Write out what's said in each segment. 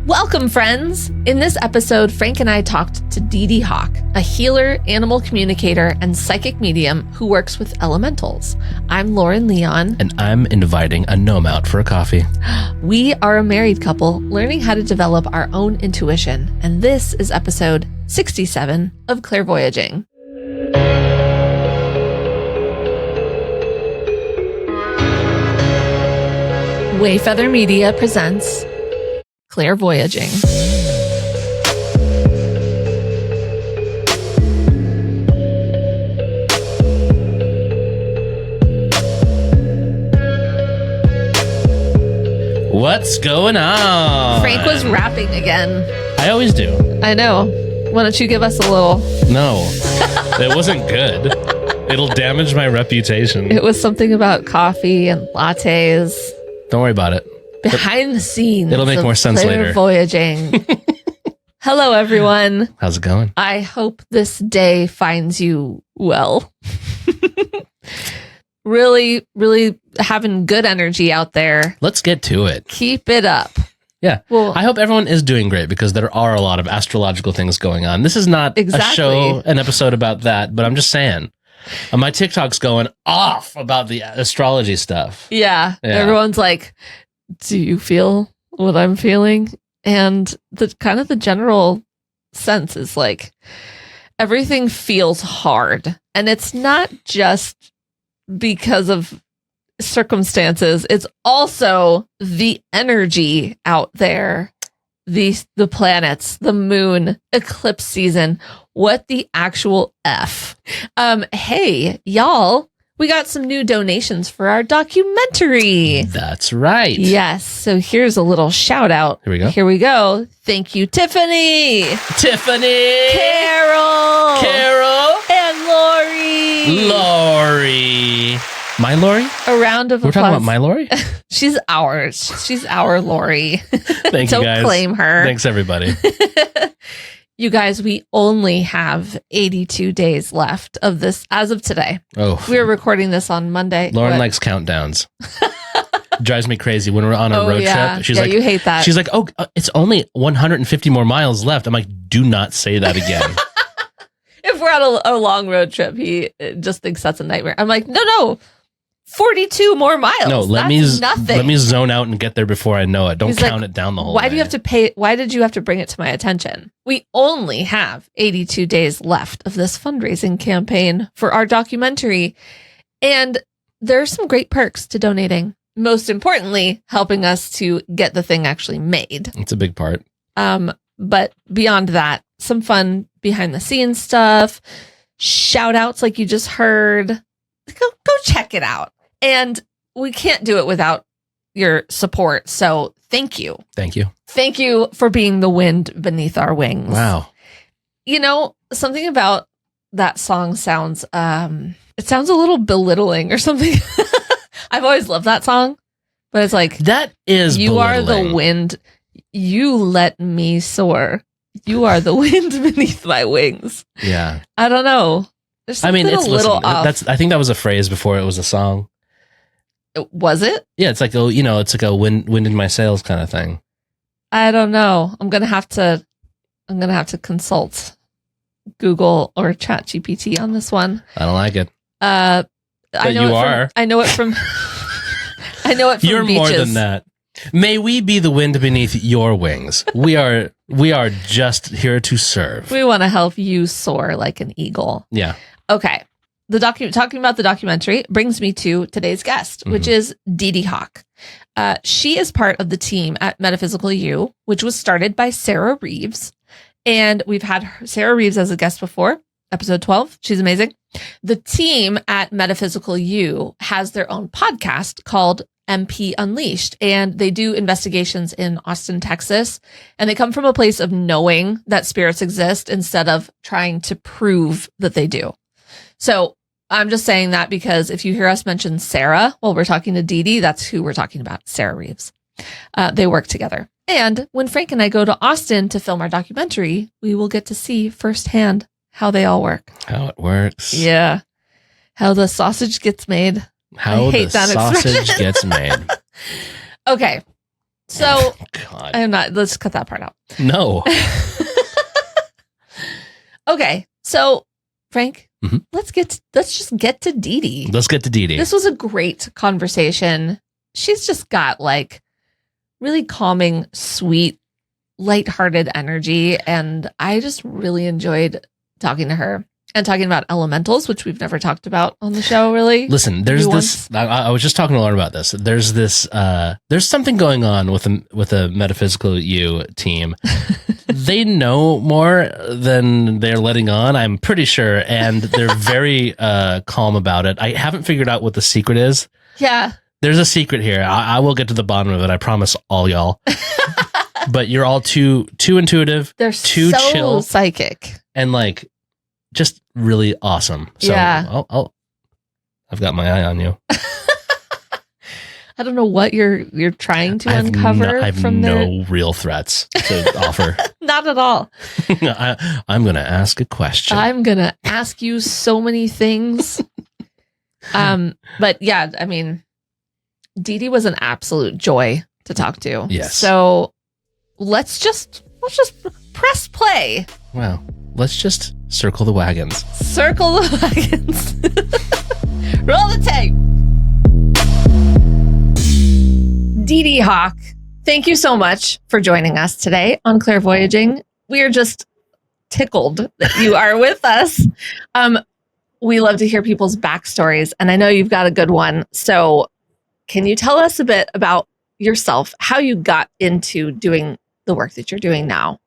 Welcome, friends! In this episode, Frank and I talked to DeeDee Hawk, a healer, animal communicator, and psychic medium who works with elementals. I'm Lauren Leon. And I'm inviting a gnome out for a coffee. We are a married couple learning how to develop our own intuition, and this is episode 67 of Clairvoyaging. Wayfeather Media presents Clairvoyaging. What's going on? Frank was rapping again. I always do. I know. Why don't you give us a little? No, it wasn't good. It'll damage my reputation. It was something about coffee and lattes. Don't worry about it. Behind the scenes. It'll make more sense later. Voyaging. Hello, everyone. How's it going? I hope this day finds you well. Really having good energy out there. Let's get to it. Keep it up. Yeah. Well, I hope everyone is doing great because there are a lot of astrological things going on. This is not a show, an episode about that, but I'm just saying. My TikTok's going off about the astrology stuff. Yeah. Everyone's like, do you feel what I'm feeling? And the general sense is like everything feels hard. And it's not just because of circumstances. It's also the energy out there. The planets, the moon, eclipse season. What the actual F? Hey, y'all. We got some new donations for our documentary. That's right. Yes. So here's a little shout out. Here we go. Thank you, Tiffany. Carol. And Lori. My Lori? A round of applause. We're talking about my Lori? She's ours. She's our Lori. Thank you, guys. Don't claim her. Thanks, everybody. You guys, we only have 82 days left of this as of today. Oh. We're recording this on Monday. Lauren likes countdowns. Drives me crazy when we're on a road trip. She's like, you hate that. She's like, oh, it's only 150 more miles left. I'm like, do not say that again. If we're on a long road trip, he just thinks that's a nightmare. I'm like, no. 42 more miles. No, let me zone out and get there before I know it. Don't count it down the whole way. Why do you have to pay? Why did you have to bring it to my attention? We only have 82 days left of this fundraising campaign for our documentary. And there are some great perks to donating. Most importantly, helping us to get the thing actually made. It's a big part. But beyond that, some fun behind the scenes stuff, shout outs like you just heard. Go check it out. And we can't do it without your support. So thank you. Thank you. Thank you for being the wind beneath our wings. Wow. You know, something about that song sounds, it sounds a little belittling or something. I've always loved that song, but it's like, that is you belittling. are the wind. You let me soar. You are the wind beneath my wings. Yeah. I don't know. There's something it's a little off. I think that was a phrase before it was a song. Was it? Yeah, it's like it's like a wind in my sails kind of thing. I don't know. I'm gonna have to consult Google or ChatGPT on this one. I don't like it. I know it from You're beaches. more than that. May we be the wind beneath your wings. We are just here to serve. We want to help you soar like an eagle. Yeah. Okay. Talking about the documentary brings me to today's guest, which is DeeDee Hawk. She is part of the team at MetaphysicalU, which was started by Sarah Reeves. And we've had Sarah Reeves as a guest before, episode 12. She's amazing. The team at MetaphysicalU has their own podcast called MP Unleashed, and they do investigations in Austin, Texas. And they come from a place of knowing that spirits exist instead of trying to prove that they do. So I'm just saying that because if you hear us mention Sarah while we're talking to DeeDee, that's who we're talking about, Sarah Reeves. They work together. And when Frank and I go to Austin to film our documentary, we will get to see firsthand how they all work. How it works. Yeah. How the sausage gets made. How the sausage gets made. Okay. So God. I'm not. Let's cut that part out. No. Okay. So Frank, Mm-hmm. let's just get to DeeDee. Let's get to DeeDee. This was a great conversation. She's just got like really calming, sweet, lighthearted energy. And I just really enjoyed talking to her and talking about elementals, which we've never talked about on the show, really. Listen, there's this, I was just talking to Lauren about this. There's this, there's something going on with a MetaphysicalU team. They know more than they're letting on, I'm pretty sure. And they're very calm about it. I haven't figured out what the secret is. Yeah. There's a secret here. I will get to the bottom of it. I promise all y'all. But you're all too intuitive. They're too so chill, psychic, and like just really awesome. So yeah. I've got my eye on you. I don't know what you're trying to uncover. I have no real threats to offer. Not at all. I'm going to ask a question. I'm going to ask you so many things. But yeah, I mean, DeeDee was an absolute joy to talk to. Yes. So let's just press play. Wow. Let's just circle the wagons. Circle the wagons. Roll the tape. DeeDee Hawk, thank you so much for joining us today on Clairvoyaging. We are just tickled that you are with us. We love to hear people's backstories, and I know you've got a good one. So can you tell us a bit about yourself, how you got into doing the work that you're doing now?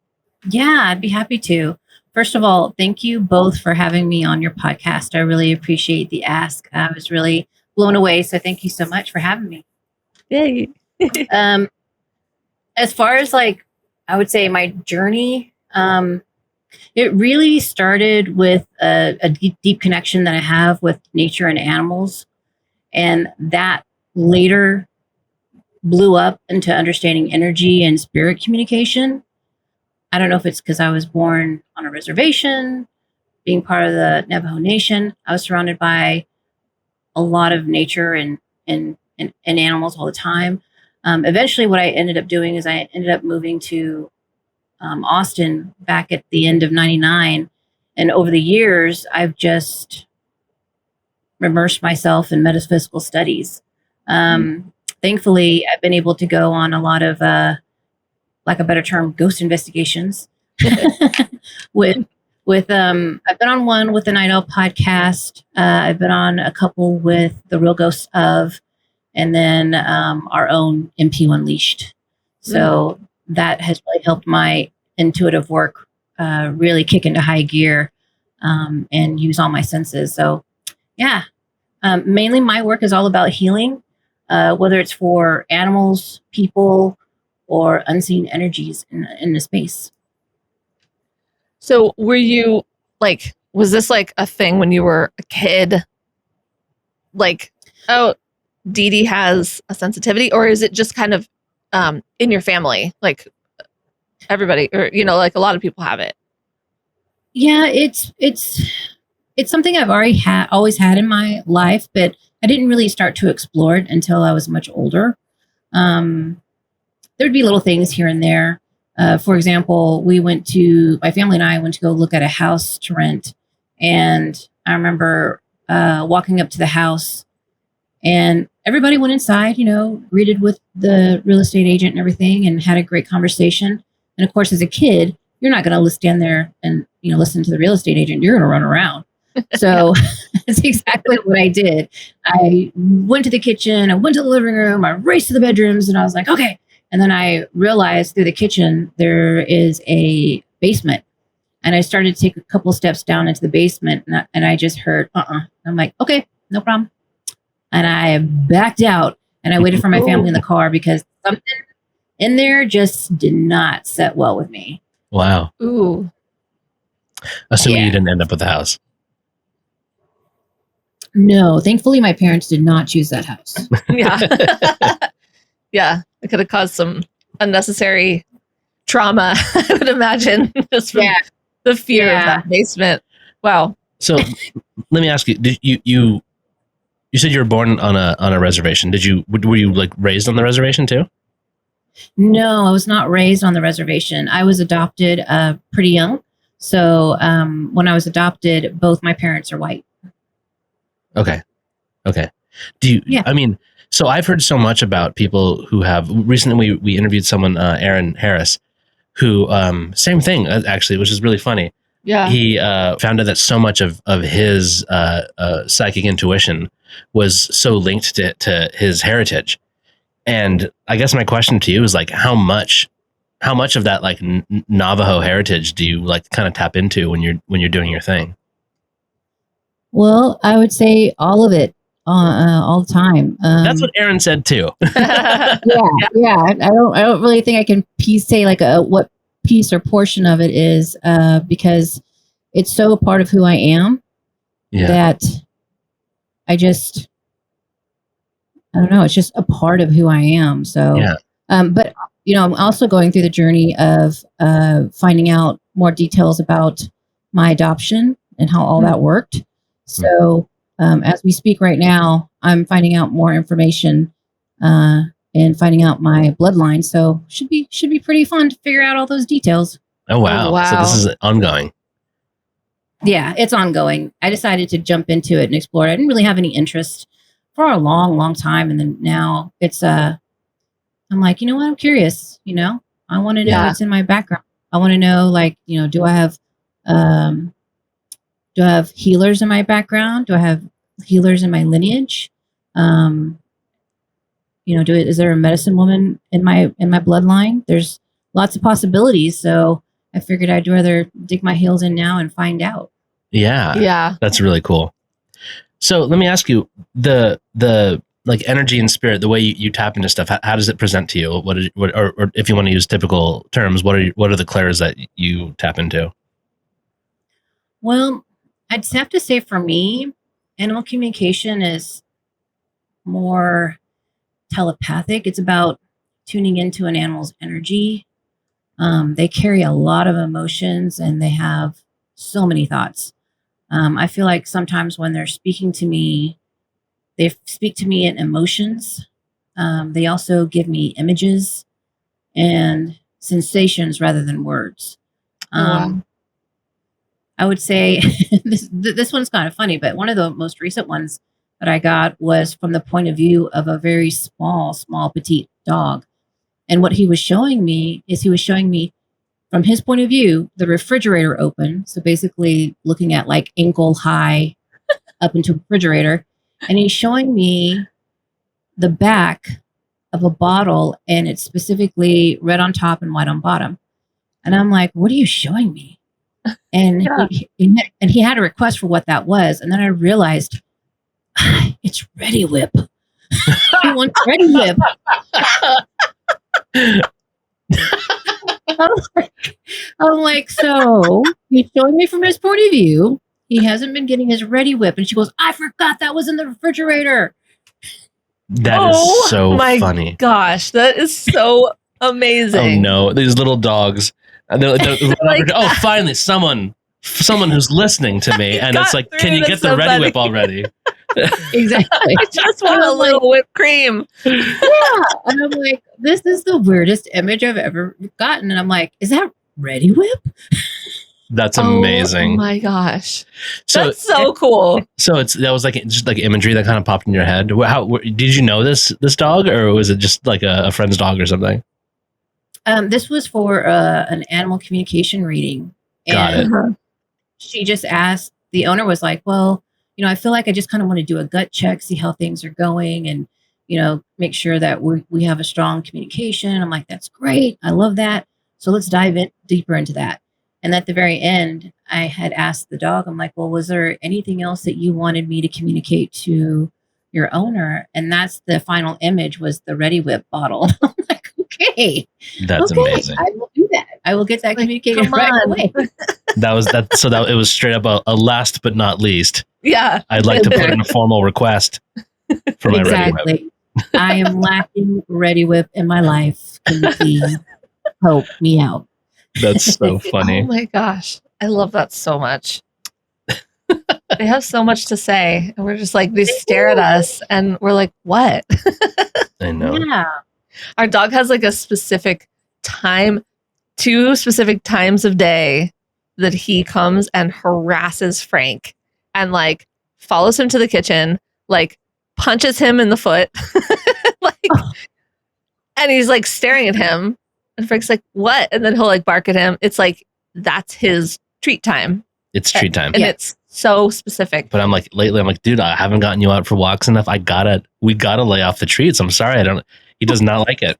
Yeah, I'd be happy to. First of all, thank you both for having me on your podcast. I really appreciate the ask. I was really blown away. So thank you so much for having me. Yay. As far as like, I would say my journey, it really started with a deep connection that I have with nature and animals. And that later blew up into understanding energy and spirit communication. I don't know if it's because I was born on a reservation, being part of the Navajo Nation. I was surrounded by a lot of nature and animals all the time. Eventually, what I ended up doing is I ended up moving to Austin back at the end of '99. And over the years, I've just immersed myself in metaphysical studies. Thankfully, I've been able to go on a lot of like a better term, ghost investigations. with I've been on one with the Night Owl podcast. I've been on a couple with the Real Ghosts of, and then our own MP Unleashed. So that has really helped my intuitive work really kick into high gear and use all my senses. So yeah, mainly my work is all about healing, whether it's for animals, people, or unseen energies in the space. So were you like, was this like a thing when you were a kid? Like, oh, DeeDee has a sensitivity, or is it just kind of in your family? Like everybody, or, you know, like a lot of people have it. Yeah, it's something I've always had in my life, but I didn't really start to explore it until I was much older. There'd be little things here and there. For example, my family and I went to go look at a house to rent. And I remember walking up to the house and everybody went inside, you know, greeted with the real estate agent and everything and had a great conversation. And of course, as a kid, you're not going to stand there and, you know, listen to the real estate agent. You're going to run around. So that's exactly what I did. I went to the kitchen, I went to the living room, I raced to the bedrooms, and I was like, okay. And then I realized through the kitchen, there is a basement. And I started to take a couple steps down into the basement, and I just heard, I'm like, okay, no problem. And I backed out, and I waited for my family in the car because something in there just did not set well with me. Wow. Ooh. Assuming you didn't end up with the house. No, thankfully my parents did not choose that house. Yeah. Yeah. It could have caused some unnecessary trauma, I would imagine, just from the fear of that basement. Wow. So let me ask you, did you said you were born on a reservation. Were you like raised on the reservation too? No, I was not raised on the reservation. I was adopted pretty young. So when I was adopted, both my parents are white. Okay. Okay. Do you, Yeah. I mean, so I've heard so much about people who have recently, we interviewed someone, Aaron Harris, who, same thing actually, which is really funny. Yeah. He found out that so much of his psychic intuition was so linked to his heritage. And I guess my question to you is like, how much of that like Navajo heritage do you like kind of tap into when you're doing your thing? Well, I would say all of it, all the time. That's what Aaron said too. Yeah. I don't really think I can say like what piece or portion of it is because it's so a part of who I am that I don't know. It's just a part of who I am. So, but I'm also going through the journey of finding out more details about my adoption and how all that worked. So, as we speak right now, I'm finding out more information and finding out my bloodline. So, should be pretty fun to figure out all those details. Oh wow! So this is ongoing. Yeah, it's ongoing. I decided to jump into it and explore it. I didn't really have any interest for a long, long time. And then now it's, I'm like, you know what? I'm curious, I want to know what's in my background. I want to know, like, do I have healers in my background? Do I have healers in my lineage? Is there a medicine woman in my bloodline? There's lots of possibilities. So I figured I'd rather dig my heels in now and find out. Yeah. That's really cool. So let me ask you, the like energy and spirit, the way you tap into stuff, how does it present to you? Or if you want to use typical terms, what are the clairs that you tap into? Well, I'd have to say for me, animal communication is more telepathic. It's about tuning into an animal's energy. They carry a lot of emotions and they have so many thoughts. I feel like sometimes when they're speaking to me, they speak to me in emotions. They also give me images and sensations rather than words. Wow. I would say this one's kind of funny, but one of the most recent ones that I got was from the point of view of a very small, petite dog. And what he was showing me is from his point of view, the refrigerator open. So basically looking at like ankle high up into the refrigerator. And he's showing me the back of a bottle and it's specifically red on top and white on bottom. And I'm like, what are you showing me? And he had a request for what that was. And then I realized it's Ready Whip. He wants Ready Whip. I'm like, so he's showing me from his point of view. He hasn't been getting his Ready Whip. And she goes, I forgot that was in the refrigerator. That is so funny. Gosh, that is so amazing. Oh no, these little dogs. And they're like, oh, finally, someone who's listening to me. And it's like, can you get the Ready Whip already? Exactly. I just want a little whipped cream. Yeah. And I'm like, this is the weirdest image I've ever gotten. And I'm like, is that Ready Whip? That's amazing. Oh my gosh. That's so cool. So that was like just like imagery that kind of popped in your head. Did you know this dog, or was it just like a friend's dog or something? This was for an animal communication reading. Got it. She just asked, the owner was like, well, I feel like I just kind of want to do a gut check, see how things are going and, make sure that we have a strong communication. I'm like, that's great. I love that. So let's dive in deeper into that. And at the very end, I had asked the dog, I'm like, well, was there anything else that you wanted me to communicate to your owner? And that's the final image was the Ready Whip bottle. I'm like, okay. That's amazing. I will do that. I will get that communicated right away. So it was straight up a last but not least. Yeah. I'd like to put in a formal request for my Ready Whip. I am lacking Ready Whip in my life. Can you please help me out? That's so funny. Oh my gosh. I love that so much. They have so much to say. And we're just like, they stare at us and we're like, what? I know. Yeah. Our dog has like a specific time, 2 specific times of day that he comes and harasses Frank and like follows him to the kitchen, like punches him in the foot, like, and he's like staring at him. And Frank's like, what? And then he'll like bark at him. It's like, that's his treat time. It's treat time. And it's so specific. But I'm like, lately, I'm like, dude, I haven't gotten you out for walks enough. We gotta lay off the treats. I'm sorry. He does not like it.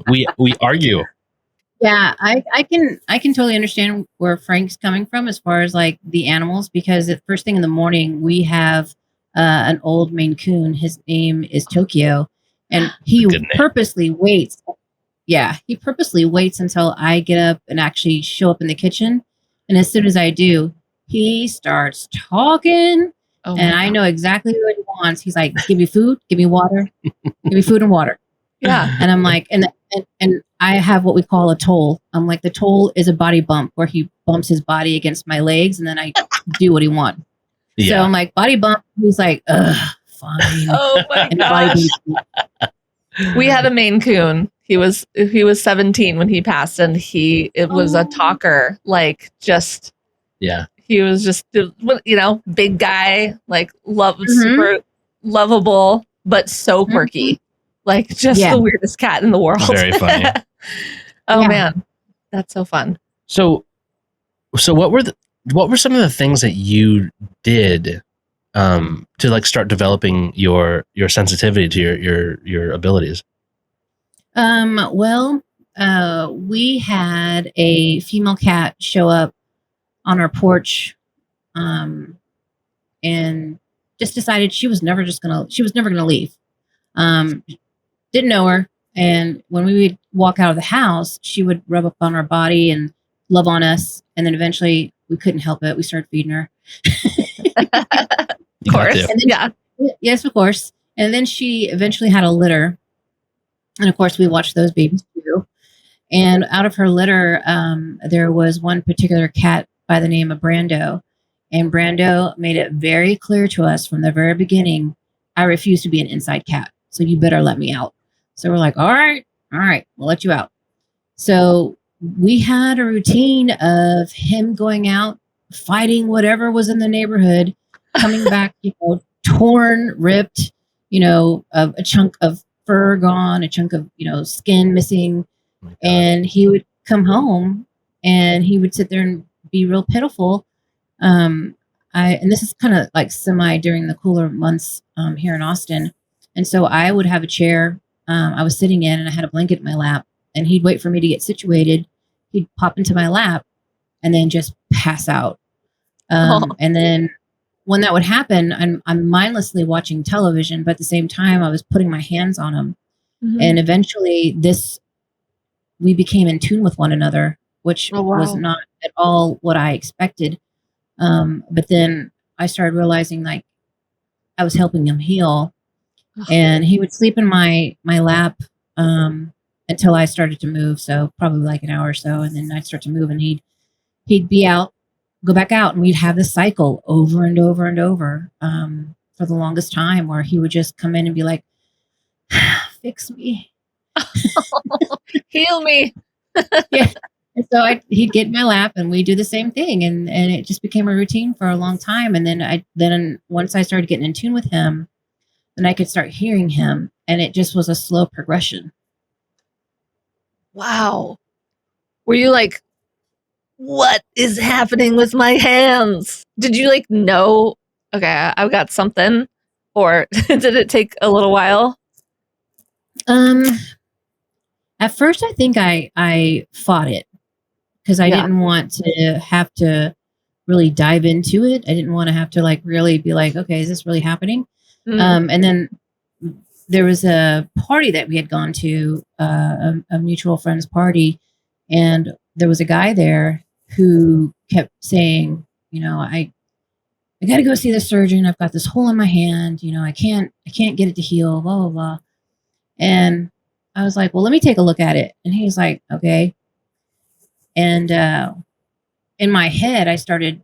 We argue. Yeah, I can totally understand where Frank's coming from as far as like the animals, because the first thing in the morning we have an old Maine Coon. His name is Tokyo, and he purposely waits. Yeah, he purposely waits until I get up and actually show up in the kitchen, and as soon as I do, he starts talking, and I know exactly what he wants. He's like, "Give me food, give me water, give me food and water." Yeah, and I'm like, and I have what we call a toll. I'm like, the toll is a body bump where he bumps his body against my legs, and then I do what he wants. Yeah. So I'm like, body bump. He's like, ugh, fine. Oh my gosh. We had a Maine Coon. He was 17 when he passed, and it was a talker, like just he was just big guy, like super lovable, but so quirky, like just the weirdest cat in the world. Very funny. Man, that's so fun. So what were some of the things that you did to like start developing your sensitivity to your abilities? Well, we had a female cat show up on our porch, and just decided she was never gonna leave. Didn't know her. And when we would walk out of the house, she would rub up on our body and love on us. And then eventually we couldn't help it. We started feeding her. Of course. Yes, of course. And then she eventually had a litter. And of course we watched those babies too. And out of her litter, there was one particular cat by the name of Brando. And Brando made it very clear to us from the very beginning, I refuse to be an inside cat. So you better let me out. So we're like, all right, we'll let you out. So we had a routine of him going out, fighting whatever was in the neighborhood, coming back, torn, ripped, a chunk of fur gone, a chunk of, skin missing. And he would come home and he would sit there and be real pitiful. And this is kind of like semi during the cooler months here in Austin. And so I would have a chair I was sitting in, and I had a blanket in my lap, and he'd wait for me to get situated. He'd pop into my lap and then just pass out. And then when that would happen, I'm mindlessly watching television, but at the same time, I was putting my hands on him. Mm-hmm. And eventually we became in tune with one another, which was not at all what I expected. But then I started realizing like I was helping him heal. And he would sleep in my lap until I started to move. So probably like an hour or so. And then I'd start to move and he'd be out, go back out. And we'd have this cycle over and over and over for the longest time, where he would just come in and be like, fix me. Heal me. Yeah. And so he'd get in my lap and we'd do the same thing. And it just became a routine for a long time. And then once I started getting in tune with him, and I could start hearing him, and it just was a slow progression. Wow. Were you like, what is happening with my hands? Did you like know, okay, I've got something, or did it take a little while? At first I think I fought it because I didn't want to have to really dive into it. I didn't want to have to like really be like, okay, is this really happening? Mm-hmm. And then there was a party that we had gone to, a mutual friend's party. And there was a guy there who kept saying, I got to go see the surgeon. I've got this hole in my hand. I can't get it to heal, blah, blah, blah. And I was like, well, let me take a look at it. And he's like, okay. And in my head, I started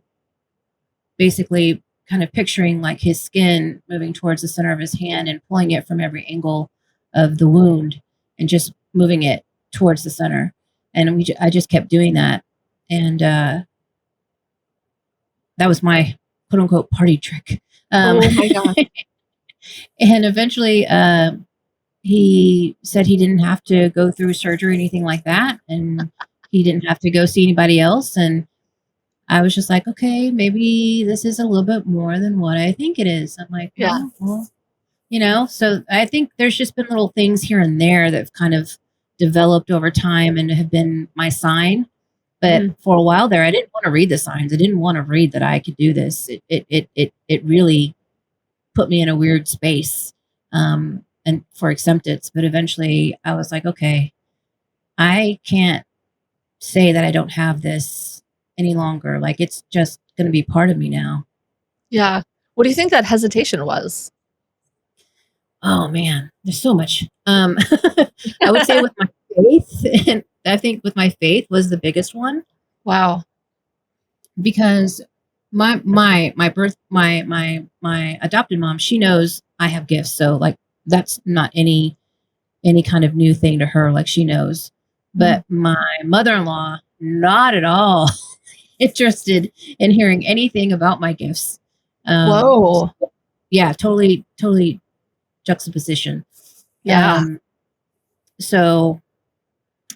basically kind of picturing like his skin moving towards the center of his hand and pulling it from every angle of the wound. and just moving it towards the center. And I just kept doing that. And that was my quote unquote party trick. Oh my God. And eventually he said he didn't have to go through surgery or anything like that. And he didn't have to go see anybody else. And I was just like, okay, maybe this is a little bit more than what I think it is. I'm like, Yeah. well, so I think there's just been little things here and there that have kind of developed over time and have been my sign. But for a while there, I didn't want to read the signs. I didn't want to read that I could do this. It really put me in a weird space and for acceptance. But eventually I was like, okay, I can't say that I don't have this any longer. Like, it's just going to be part of me now. Yeah. What do you think that hesitation was? Oh man, there's so much. I would say with my faith, and I think with my faith was the biggest one. Wow. Because my adopted mom, she knows I have gifts. So like, that's not any kind of new thing to her. Like, she knows. But my mother-in-law, not at all interested in hearing anything about my gifts. Whoa. Yeah, totally juxtaposition. Yeah. So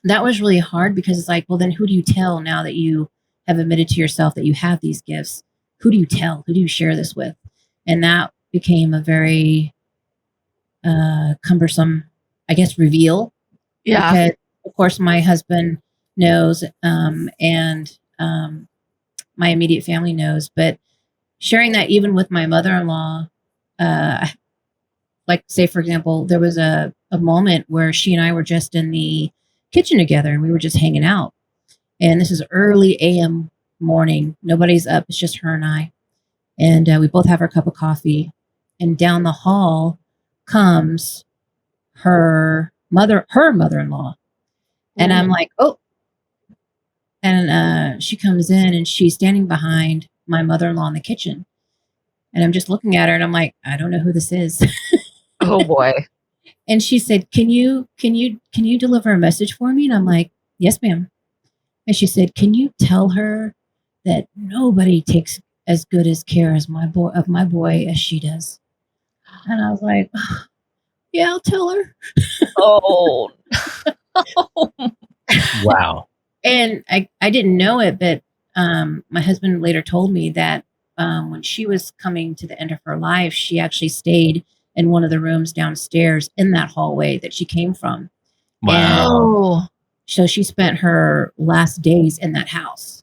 that was really hard because it's like, well, then who do you tell now that you have admitted to yourself that you have these gifts? Who do you tell? Who do you share this with? And that became a very cumbersome, I guess, reveal. Yeah. Because of course my husband knows, and my immediate family knows, but sharing that even with my mother-in-law, like, say, for example, there was a moment where she and I were just in the kitchen together and we were just hanging out. And this is early AM morning. Nobody's up. It's just her and I. And we both have our cup of coffee. And down the hall comes her mother-in-law. And I'm like, oh. And she comes in and she's standing behind my mother-in-law in the kitchen. And I'm just looking at her and I'm like, I don't know who this is. Oh boy. And she said, can you deliver a message for me? And I'm like, yes, ma'am. And she said, can you tell her that nobody takes as good as care as my boy as she does? And I was like, oh, yeah, I'll tell her. Oh. Wow. And I didn't know it, but my husband later told me that when she was coming to the end of her life, she actually stayed in one of the rooms downstairs in that hallway that she came from. Wow. And so she spent her last days in that house.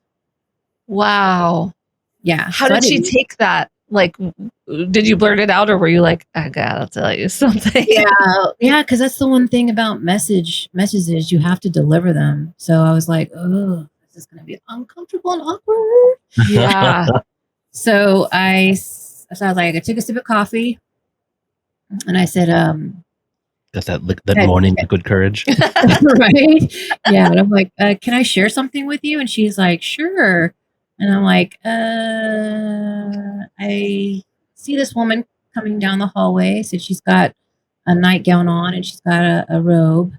Wow. Yeah. How did she take that? Like, did you blurt it out or were you like, I gotta tell you something? Yeah. Because that's the one thing about messages, you have to deliver them. So I was like, oh, this is going to be uncomfortable and awkward. Yeah. So I was like, I took a sip of coffee and I said, got that morning good courage. right? Yeah. And I'm like, can I share something with you? And she's like, sure. And I'm like, I see this woman coming down the hallway. So she's got a nightgown on and she's got a robe.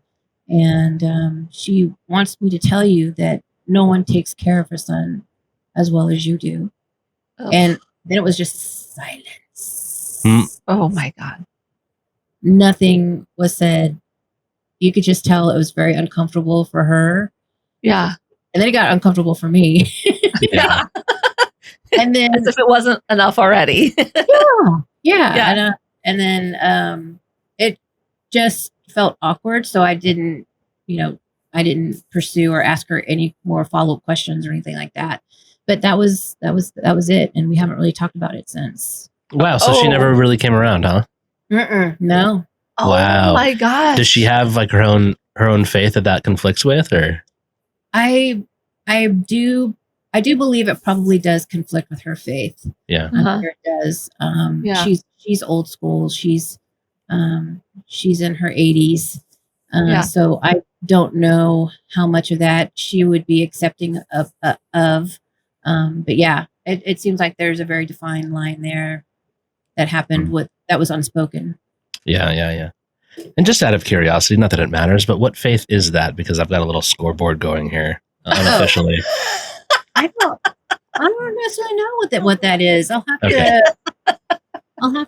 And she wants me to tell you that no one takes care of her son as well as you do. Oh. And then it was just silence. Oh my God. Nothing was said. You could just tell it was very uncomfortable for her. Yeah. And then it got uncomfortable for me. Yeah. And then as if it wasn't enough already. Yeah. And then it just felt awkward. So I didn't pursue or ask her any more follow-up questions or anything like that. But that was it. And we haven't really talked about it since. Wow. So she never really came around, huh? No. Wow. Oh my gosh. Does she have like her own faith that conflicts with, or? I do believe it probably does conflict with her faith. Yeah. I'm sure it does. She's old school. She's in her 80s. So I don't know how much of that she would be accepting of. But yeah, it seems like there's a very defined line there that happened that was unspoken. Yeah. And just out of curiosity, not that it matters, but what faith is that? Because I've got a little scoreboard going here unofficially. I don't necessarily know what that is. I'll have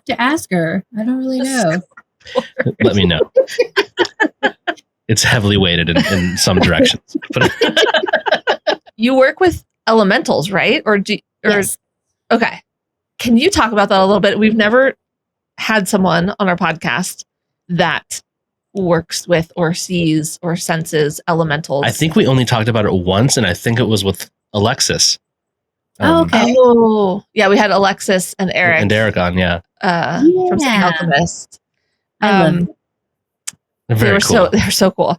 to ask her. I don't really know. Let me know. It's heavily weighted in some directions. But You work with elementals, right? Yes. Okay. Can you talk about that a little bit? We've never had someone on our podcast that works with or sees or senses elementals. I think we only talked about it once, and I think it was with Alexis. Okay. Oh, yeah. We had Alexis and Eric. And Eric on, yeah. From St. Alchemist. I love them. Very cool. They're so cool.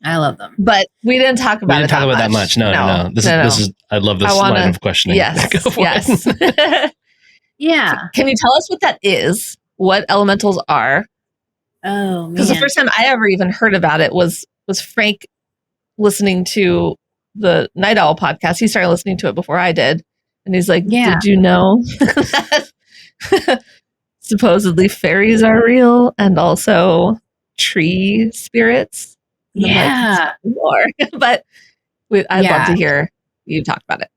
I love them. But we didn't talk about it that much. No. This is I love this line of questioning. Yes. Yes. Yeah. Can you tell us what that is? What elementals are? Oh, man. Because the first time I ever even heard about it was Frank listening to the Night Owl podcast. He started listening to it before I did. And he's like, Did you know that supposedly fairies are real and also tree spirits? Yeah. More. But I'd love to hear you talk about it.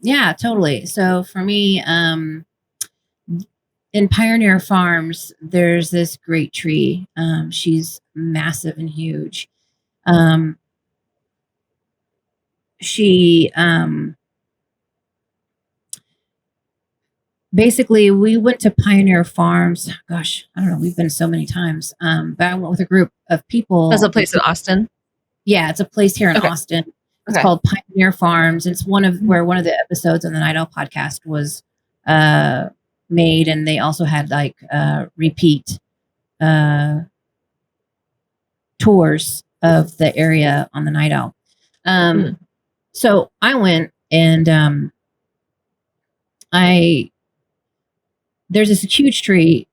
Yeah, totally. So for me, in Pioneer Farms, there's this great tree. She's massive and huge. She basically, we went to Pioneer Farms. Gosh, I don't know. We've been so many times. But I went with a group of people. There's a place in Austin. Yeah, it's a place here in Austin. It's called Pioneer Farms. It's where one of the episodes on the Night Owl podcast was made, and they also had like repeat tours of the area on the Night Owl. So I went, and there's this huge tree.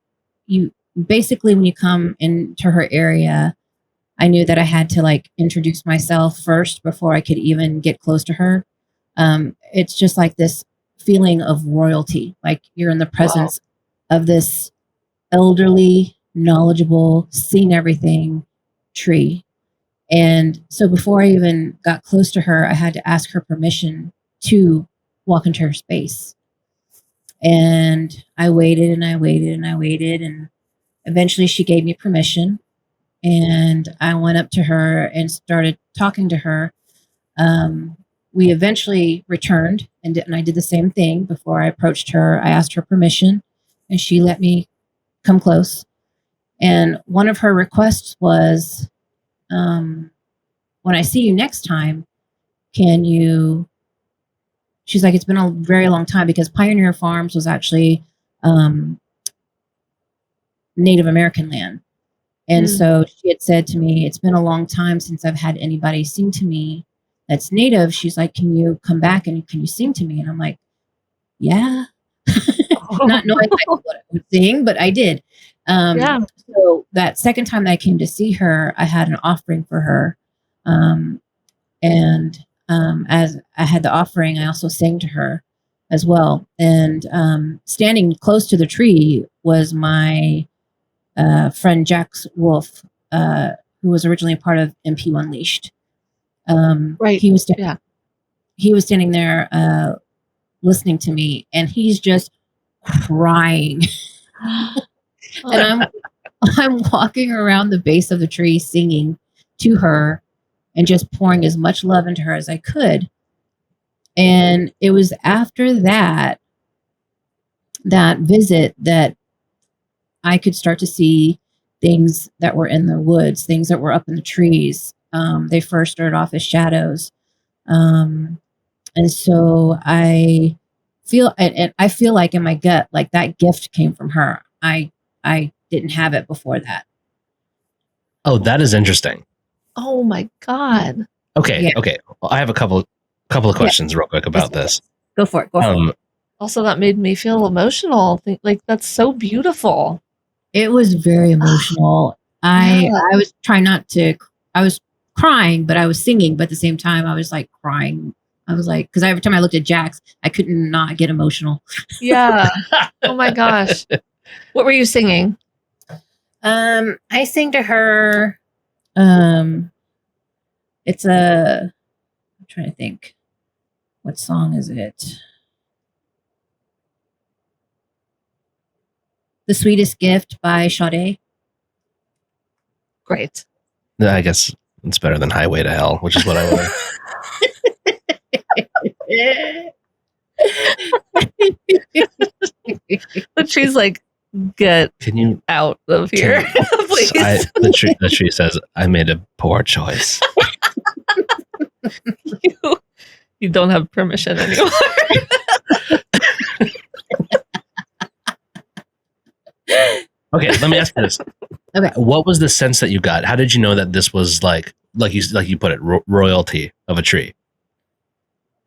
You basically, when you come into her area, I knew that I had to like introduce myself first before I could even get close to her. It's just like this feeling of royalty, like you're in the presence of this elderly, knowledgeable, seen everything tree. And so before I even got close to her, I had to ask her permission to walk into her space. And I waited and I waited and I waited, and eventually she gave me permission. And I went up to her and started talking to her. We eventually returned, and I did the same thing. Before I approached her, I asked her permission, and she let me come close. And one of her requests was, when I see you next time, she's like, it's been a very long time, because Pioneer Farms was actually Native American land. And so she had said to me, it's been a long time since I've had anybody sing to me that's Native. She's like, can you come back and can you sing to me? And I'm like, yeah. Not knowing what I would sing, but I did. So that second time that I came to see her, I had an offering for her. As I had the offering, I also sang to her as well. And standing close to the tree was my friend Jax Wolf, who was originally a part of MP Unleashed. He was standing there listening to me, and he's just crying. And I'm walking around the base of the tree singing to her and just pouring as much love into her as I could. And it was after that visit that I could start to see things that were in the woods, things that were up in the trees. They first started off as shadows. And so I feel like in my gut, like that gift came from her. I didn't have it before that. Oh, that is interesting. Oh my God. Okay. Yeah. Okay. Well, I have a couple of questions real quick about this. Go for it. Also, that made me feel emotional. Like, that's so beautiful. It was very emotional. I was trying not to, I was crying, but I was singing, but at the same time, I was like crying. I was like, because every time I looked at Jax, I couldn't not get emotional. Yeah. Oh my gosh. What were you singing? I sing to her. It's I'm trying to think. What song is it? The Sweetest Gift by Sade. Great. I guess it's better than Highway to Hell, which is what I want. The tree's like, get Can you out of here, please. the tree says, I made a poor choice. You don't have permission anymore. Okay, let me ask you this. Okay. What was the sense that you got? How did you know that this was like you put it, royalty of a tree?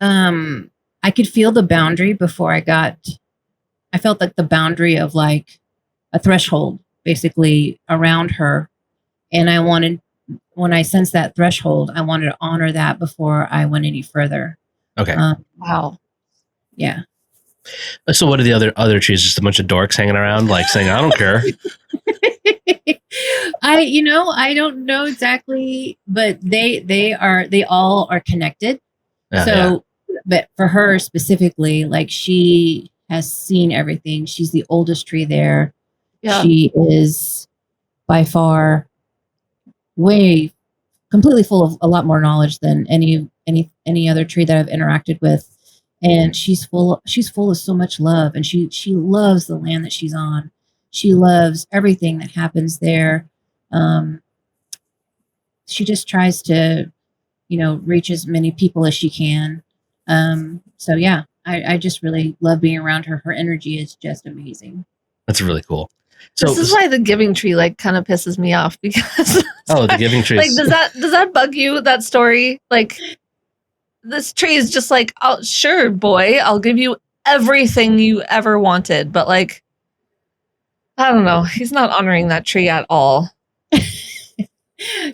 I could feel the boundary before I felt like the boundary of like a threshold basically around her. And when I sensed that threshold, I wanted to honor that before I went any further. Okay. Wow. Yeah. So what are the other trees? Just a bunch of dorks hanging around, like saying, I don't care. I don't know exactly, but they all are connected. But for her specifically, like she has seen everything. She's the oldest tree there. Yeah. She is by far completely full of a lot more knowledge than any other tree that I've interacted with. And she's full of so much love, and she loves the land that she's on. She loves everything that happens there. She just tries to, reach as many people as she can. So yeah, I just really love being around her. Her energy is just amazing. That's really cool. So this is why the giving tree like kind of pisses me off, because the giving tree. Like, does that bug you, that story? Like, this tree is just like, oh, sure, boy, I'll give you everything you ever wanted. But like, I don't know. He's not honoring that tree at all. I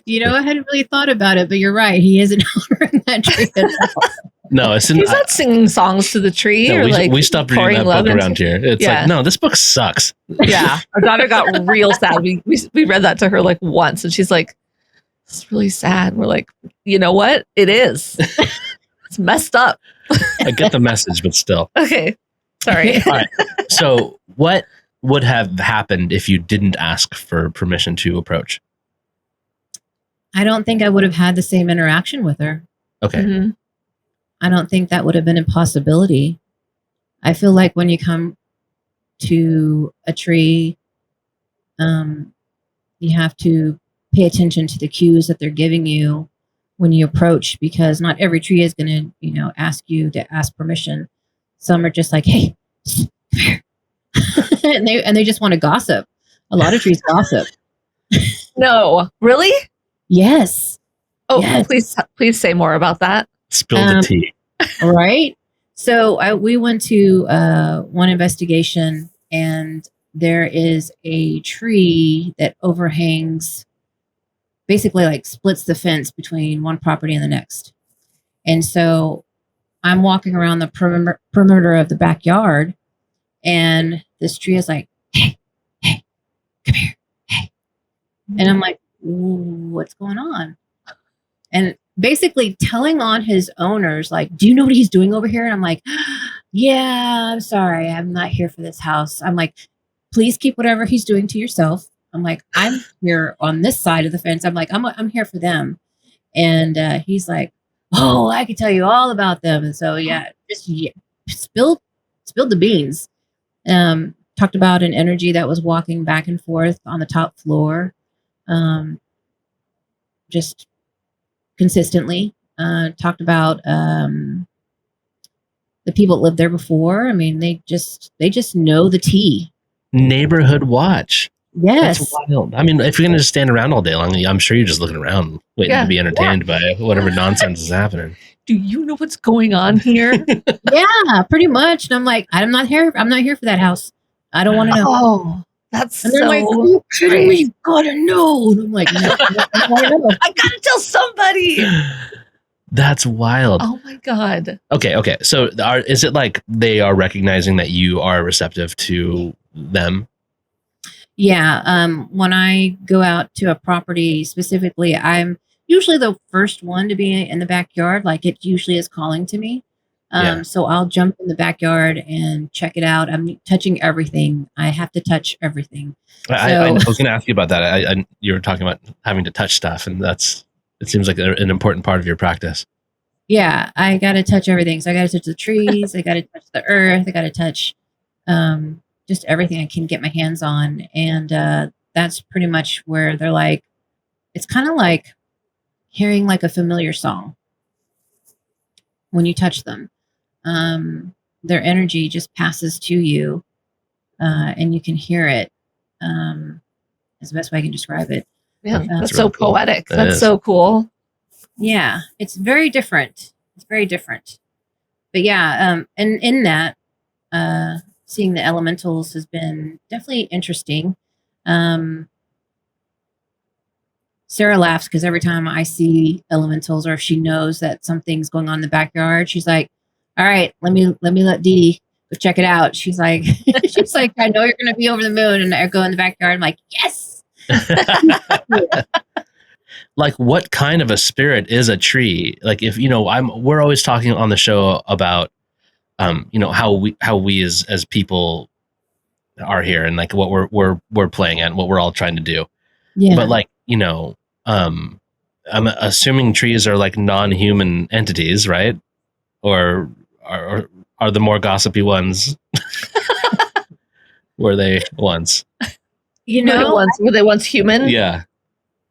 hadn't really thought about it, but you're right. He isn't honoring that tree at all. No, he's not singing songs to the tree. No, we stopped reading that book around here. It's like, no, this book sucks. Yeah. Our daughter got real sad. We read that to her like once, and she's like, it's really sad. We're like, you know what? It is. It's messed up. I get the message, but still. Okay. Sorry. All right. So what would have happened if you didn't ask for permission to approach? I don't think I would have had the same interaction with her. Okay. Mm-hmm. I don't think that would have been a possibility. I feel like when you come to a tree, you have to pay attention to the cues that they're giving you when you approach, because not every tree is going to, ask you to ask permission. Some are just like, hey, come here. and they just want to gossip. A lot of trees gossip. No, really? Yes. Oh, yes. Please say more about that. Spill the tea. Right. So we went to one investigation, and there is a tree that overhangs, basically like splits the fence between one property and the next. And so I'm walking around the perimeter of the backyard, and this tree is like, hey, come here, hey. And I'm like, what's going on? And basically telling on his owners, like, do you know what he's doing over here? And I'm like, yeah, I'm sorry, I'm not here for this house. I'm like, please keep whatever he's doing to yourself. I'm like, I'm here on this side of the fence. I'm like, I'm here for them. And he's like, oh, I can tell you all about them. And so spilled the beans. Talked about an energy that was walking back and forth on the top floor, just consistently. Talked about the people that lived there before. I mean, they just know the tea. Neighborhood watch. Yes. That's wild. I mean, if you're going to just stand around all day long, I'm sure you're just looking around waiting to be entertained by whatever nonsense is happening. Do you know what's going on here? Yeah, pretty much. And I'm like, I'm not here for that house. I don't want to know. Oh, that's and they're so like, are you kidding me? You gotta know. And I'm like, no, I gotta tell somebody. That's wild. Oh my God. Okay. So is it like they are recognizing that you are receptive to them? Yeah. When I go out to a property specifically, I'm usually the first one to be in the backyard. Like it usually is calling to me. Yeah. So I'll jump in the backyard and check it out. I'm touching everything. I have to touch everything. I was going to ask you about that. You were talking about having to touch stuff, and it seems like an important part of your practice. Yeah, I got to touch everything. So I got to touch the trees. I got to touch the earth. I got to touch just everything I can get my hands on. And that's pretty much where they're like, it's kind of like hearing like a familiar song when you touch them. Their energy just passes to you and you can hear it. Is the best way I can describe it. Yeah, that's really so cool. poetic. That's so cool. Yeah, it's very different. It's very different. But yeah, and in that, seeing the elementals has been definitely interesting. Sarah laughs because every time I see elementals, or if she knows that something's going on in the backyard, she's like, "All right, let me let DeeDee go check it out." She's like, she's like, "I know you're going to be over the moon," and I go in the backyard. I'm like, "Yes." Like, what kind of a spirit is a tree? Like, if we're always talking on the show about, how we as people are here, and like what we're playing at, and what we're all trying to do. Yeah. But like, I'm assuming trees are like non-human entities, right? Or are the more gossipy ones? Were they once? Were they once human? Yeah.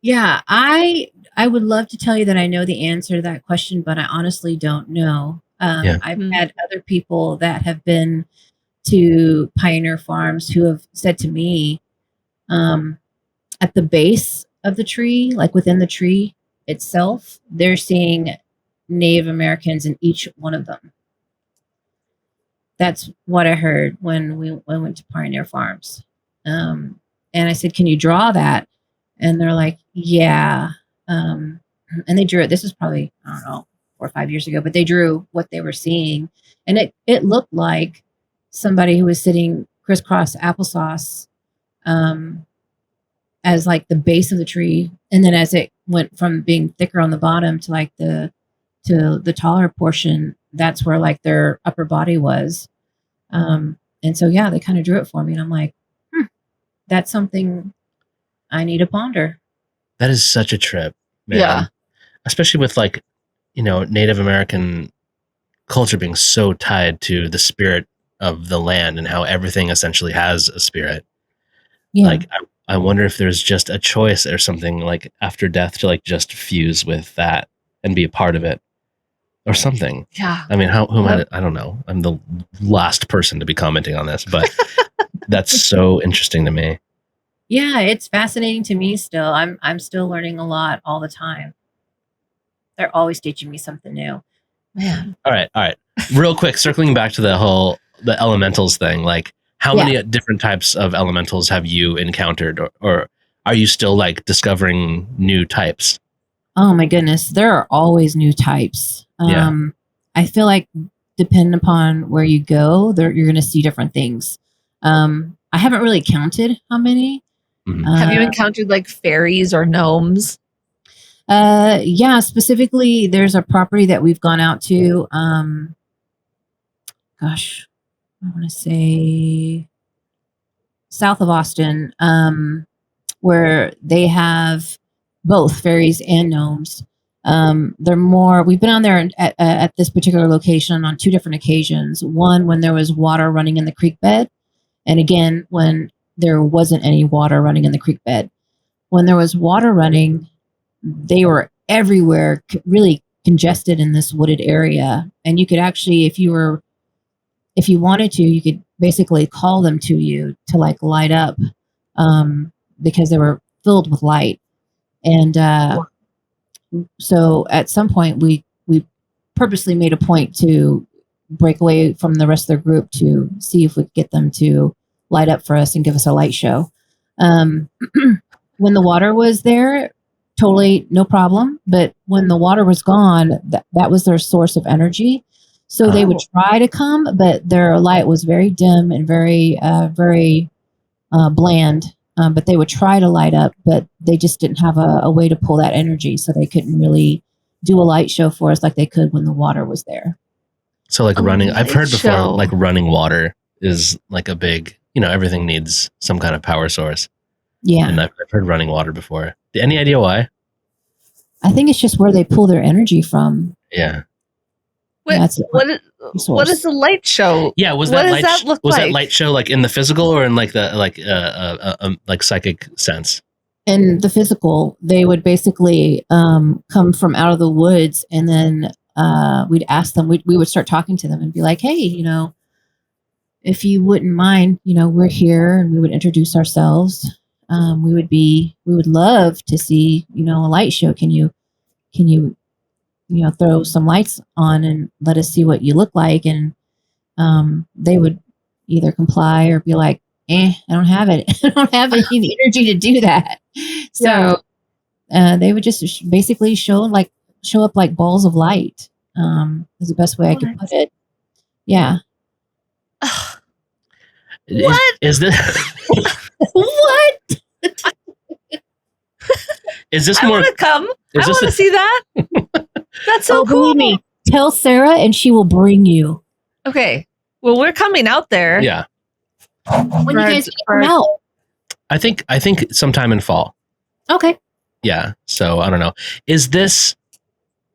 Yeah, I would love to tell you that I know the answer to that question, but I honestly don't know. I've had other people that have been to pioneer farms who have said to me, at the base of the tree, like within the tree itself, they're seeing Native Americans in each one of them. That's what I heard when we went to pioneer farms. And I said, "Can you draw that?" And they're like, "Yeah." And they drew it. This was probably, I don't know, 4 or 5 years ago, but they drew what they were seeing. And it looked like somebody who was sitting crisscross applesauce as like the base of the tree. And then as it went from being thicker on the bottom to like the taller portion, that's where like their upper body was. And so, yeah, they kind of drew it for me. And I'm like, that's something I need to ponder. That is such a trip, man. Yeah. Especially with like, Native American culture being so tied to the spirit of the land and how everything essentially has a spirit. Yeah. Like, I wonder if there's just a choice or something like after death to like just fuse with that and be a part of it or something. Yeah. I mean, I don't know. I'm the last person to be commenting on this, but that's so interesting to me. Yeah, it's fascinating to me still. I'm still learning a lot all the time. They're always teaching me something new. Man. All right. Real quick, circling back to the elementals thing, like how many different types of elementals have you encountered, or are you still like discovering new types? Oh my goodness, there are always new types. I feel like depending upon where you go, you're going to see different things. I haven't really counted how many. Have you encountered like fairies or gnomes? Yeah, specifically, there's a property that we've gone out to. Gosh, I want to say south of Austin, where they have both fairies and gnomes. They're more. We've been on there at this particular location on 2 different occasions. One when there was water running in the creek bed, and again when there wasn't any water running in the creek bed. When there was water running, they were everywhere, really congested in this wooded area. And you could actually, if you wanted to, you could basically call them to you to like light up, because they were filled with light. And so at some point we purposely made a point to break away from the rest of the group to see if we could get them to light up for us and give us a light show. When the water was there, totally no problem. But when the water was gone, that was their source of energy. So they would try to come, but their light was very dim and very bland. but they would try to light up, but they just didn't have a way to pull that energy, so they couldn't really do a light show for us like they could when the water was there. So like A running, I've heard light before, show. like running water is like a big, everything needs some kind of power source. Yeah. And I've heard running water before. Any idea why? I think it's just where they pull their energy from. Yeah. Wait, That's what is the light show? Yeah, What does that look was like? that light show like in the physical or in like the like psychic sense? In the physical, they would basically come from out of the woods, and then we'd ask them. We would start talking to them and be like, "Hey, if you wouldn't mind, we're here," and we would introduce ourselves. We would love to see, a light show. Can you throw some lights on and let us see what you look like? And they would either comply or be like, I don't have it. I don't have any energy to do that. So they would just basically show up like balls of light. Is the best way I could put it. Yeah. What? Is this What? is this I more? want to come. Is I this want to see that. That's so cool. Believe me, tell Sarah and she will bring you. Okay. Well, we're coming out there. Yeah. When you guys come out. I think sometime in fall. Okay. Yeah. So I don't know. Is this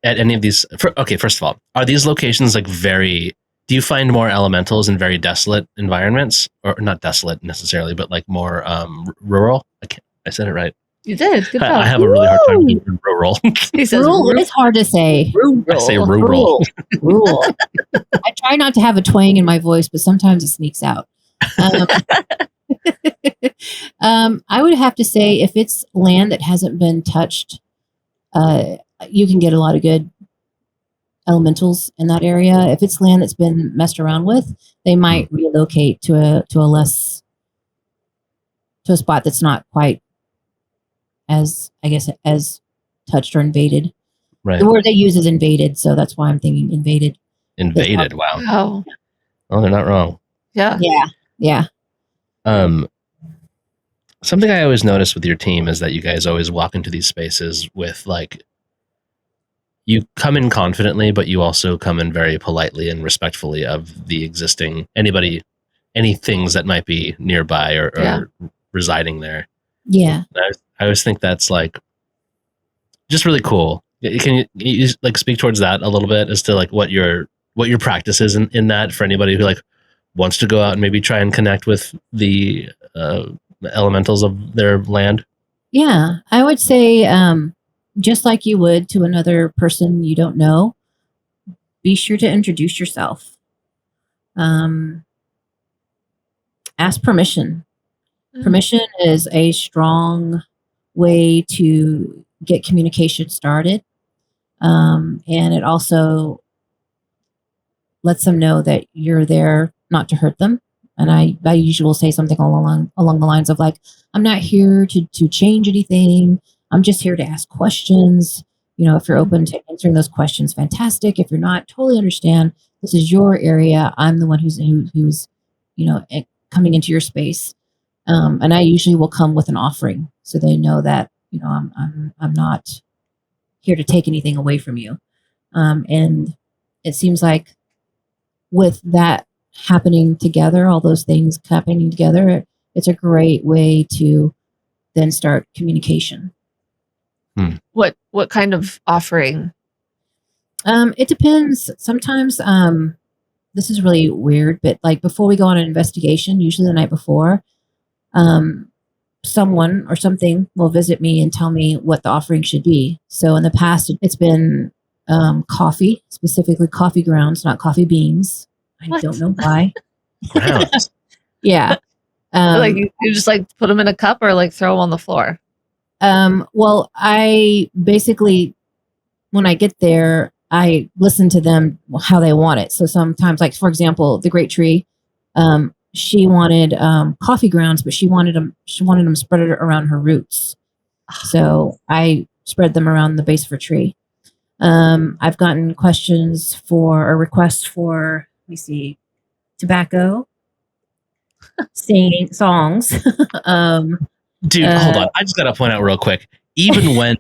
at any of these? Okay. First of all, are these locations like very? Do you find more elementals in very desolate environments, or not desolate necessarily, but like more rural? I said it right. You did. Good job. I have a really hard time using rural. He says Rural is hard to say. I say rural. Rural. I try not to have a twang in my voice, but sometimes it sneaks out. I would have to say if it's land that hasn't been touched, you can get a lot of good elementals in that area. If it's land that's been messed around with, they might relocate to a spot that's not quite as touched or invaded. Right. The word they use is invaded, so that's why I'm thinking invaded. Invaded. Wow. Oh. Well, they're not wrong. Yeah. Yeah. Something I always notice with your team is that you guys always walk into these spaces with like, you come in confidently, but you also come in very politely and respectfully of the existing any things that might be nearby or residing there. Yeah. I always think that's like just really cool. Can you like speak towards that a little bit as to like what your practice is in that for anybody who like wants to go out and maybe try and connect with the elementals of their land? Yeah, I would say just like you would to another person you don't know, be sure to introduce yourself. Ask permission. Permission is a strong way to get communication started. And it also lets them know that you're there not to hurt them. And I usually will say something along the lines of like, I'm not here to change anything. I'm just here to ask questions. If you're open to answering those questions, fantastic. If you're not, totally understand. This is your area. I'm the one who's coming into your space. And I usually will come with an offering, so they know that I'm not here to take anything away from you. And it seems like with that happening together, all those things happening together, it's a great way to then start communication. What kind of offering? It depends. Sometimes this is really weird, but like before we go on an investigation, usually the night before, someone or something will visit me and tell me what the offering should be. So in the past, it's been coffee, specifically coffee grounds, not coffee beans. I don't know why. Grounds. Yeah. Like you just like put them in a cup or like throw them on the floor? Well, I basically, when I get there, I listen to them how they want it. So sometimes, like for example, the great tree, she wanted coffee grounds, but she wanted them spread around her roots. So I spread them around the base of her tree. I've gotten questions or requests for, let me see, tobacco, singing songs, Dude, hold on. I just got to point out real quick. Even when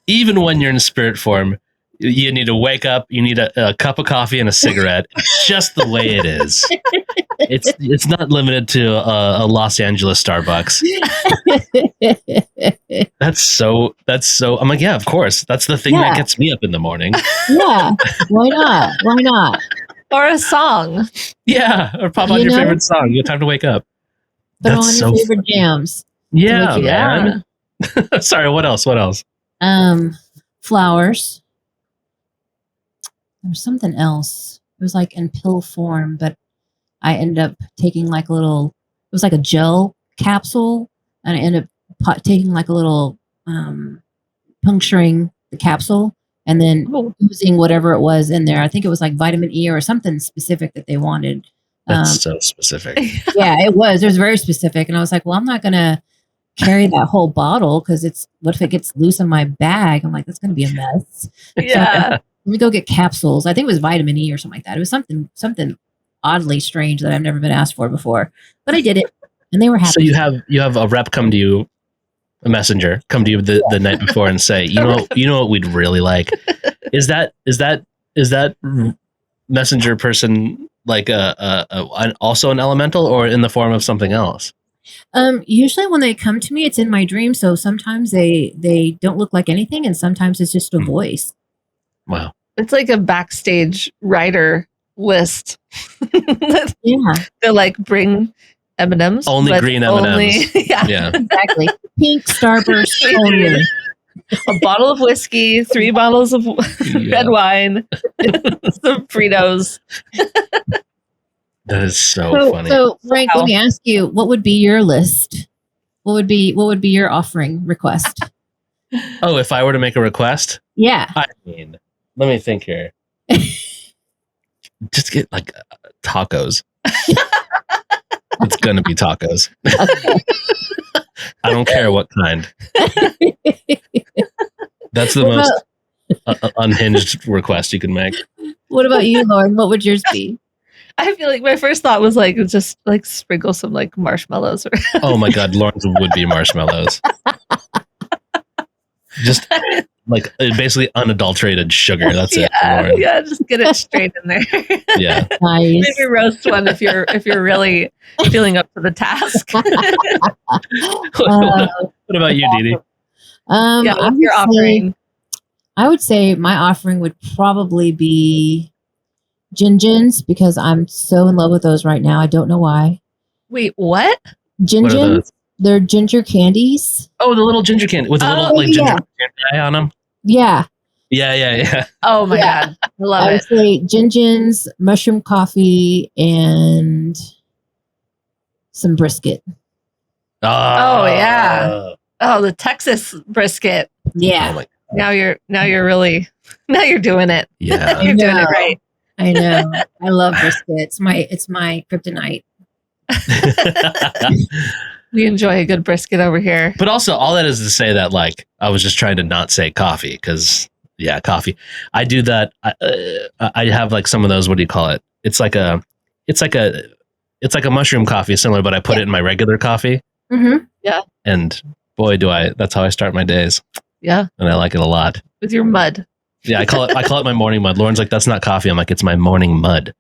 you're in spirit form, you need to wake up, you need a cup of coffee and a cigarette. It's just the way it is. It's not limited to a Los Angeles Starbucks. That's so I'm like, yeah, of course. That's the thing that gets me up in the morning. Yeah. Why not? Or a song. Yeah. Or pop on your favorite song. You have time to wake up. Put on your favorite jams. Yeah, man. Sorry, what else? Flowers. There was something else. It was like in pill form, but I ended up taking like it was like a gel capsule, and I ended up taking like a little, puncturing the capsule and then using whatever it was in there. I think it was like vitamin E or something specific that they wanted. That's so specific. Yeah, it was. It was very specific. And I was like, well, I'm not going to carry that whole bottle because what if it gets loose in my bag? I'm like, that's going to be a mess. Yeah. So let me go get capsules. I think it was vitamin E or something like that. It was something oddly strange that I've never been asked for before, but I did it and they were happy. So you have a rep come to you, a messenger come to you the night before and say, you know what we'd really like is that messenger person like also an elemental or in the form of something else? Usually when they come to me, it's in my dream. So sometimes they don't look like anything, and sometimes it's just a voice. Wow. It's like a backstage writer list. Yeah. They'll like bring M&Ms. Only green M&Ms. Yeah. Exactly. Pink Starburst only. A bottle of whiskey, 3 bottles of red wine, some Fritos. That is so funny. So Frank, let me ask you, what would be your list? What would be your offering request? Oh, if I were to make a request? Yeah. I mean, let me think here. Just get like tacos. It's gonna be tacos. Okay. I don't care what kind. That's the most unhinged request you can make. What about you, Lauren? What would yours be? I feel like my first thought was like just like sprinkle some like marshmallows. Oh my God, Lauren's would be marshmallows. Just like basically unadulterated sugar. That's it. Lauren. Yeah, just get it straight in there. Yeah. Nice. Maybe roast one if you're really feeling up to the task. What about you, DeeDee? What's your offering? I would say my offering would probably be gin-gins because I'm so in love with those right now. I don't know why. Wait, what? Gin-gins? They're ginger candies. Oh, the little ginger candy with a little ginger candy eye on them. Yeah. Yeah. Oh my God. I love it. I would say gin-gins, mushroom coffee, and some brisket. Oh yeah. Oh, the Texas brisket. Yeah. Oh my God. Now you're doing it. Yeah. You're doing it right. I know. I love brisket. It's my kryptonite. We enjoy a good brisket over here. But also, all that is to say that, like, I was just trying to not say coffee because, yeah, coffee. I do that. I have like some of those. What do you call it? It's like a mushroom coffee, similar, but I put it in my regular coffee. Mm-hmm. Yeah. And boy, that's how I start my days. Yeah. And I like it a lot. With your mud. Yeah, I call it my morning mud. Lauren's like, that's not coffee. I'm like, it's my morning mud.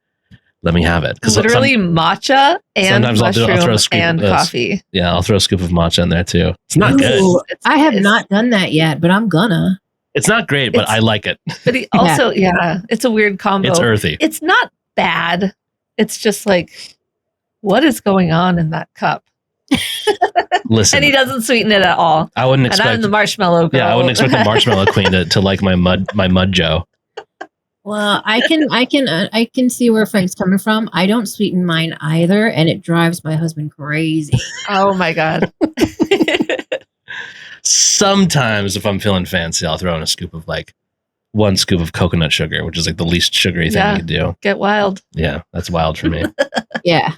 Let me have it. Literally matcha and mushroom I'll throw a scoop and coffee. Yeah, I'll throw a scoop of matcha in there too. It's not good. I have not done that yet, but I'm gonna. It's not great, but I like it. But also, it's a weird combo. It's earthy. It's not bad. It's just like, what is going on in that cup? Listen, and he doesn't sweeten it at all. I wouldn't expect. And I'm the marshmallow girl. Yeah, I wouldn't expect the marshmallow queen to like my mud Joe. Well, I can see where Frank's coming from. I don't sweeten mine either, and it drives my husband crazy. Oh my God. Sometimes if I'm feeling fancy, I'll throw in a scoop of like 1 scoop of coconut sugar, which is like the least sugary thing you could do. Get wild. Yeah, that's wild for me. Yeah.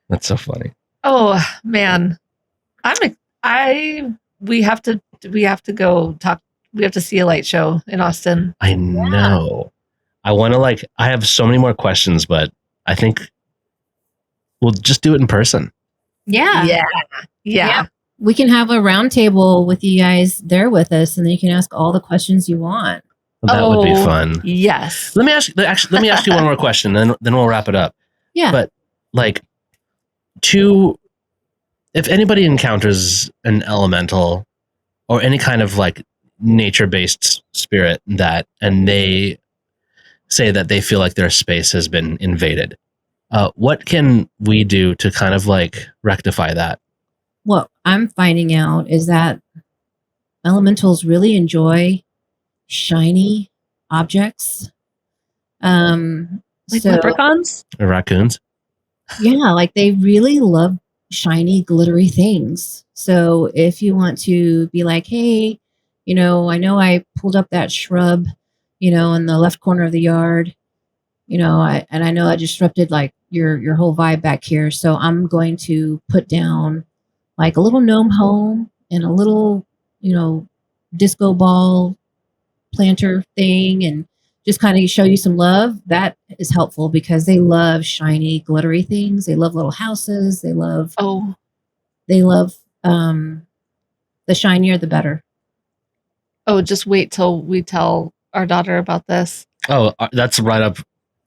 That's so funny. Oh man. We have to go talk. We have to see a light show in Austin. I know. I want to I have so many more questions, but I think we'll just do it in person. Yeah. Yeah. We can have a round table with you guys there with us, and then you can ask all the questions you want. That would be fun. Yes. Let me ask you one more question, then we'll wrap it up. Yeah. But like, if anybody encounters an elemental or any kind of like nature-based spirit and they say that they feel like their space has been invaded, what can we do to kind of like rectify that? What I'm finding out is that elementals really enjoy shiny objects. Like leprechauns? Or raccoons? Yeah, like they really love shiny, glittery things. So if you want to be like, hey, I know I pulled up that shrub, in the left corner of the yard, I know I disrupted like your whole vibe back here. So I'm going to put down like a little gnome home and a little, disco ball planter thing, and just kind of show you some love. That is helpful because they love shiny, glittery things. They love little houses. They love the shinier the better. Oh, just wait till we tell our daughter about this. Oh, that's right up.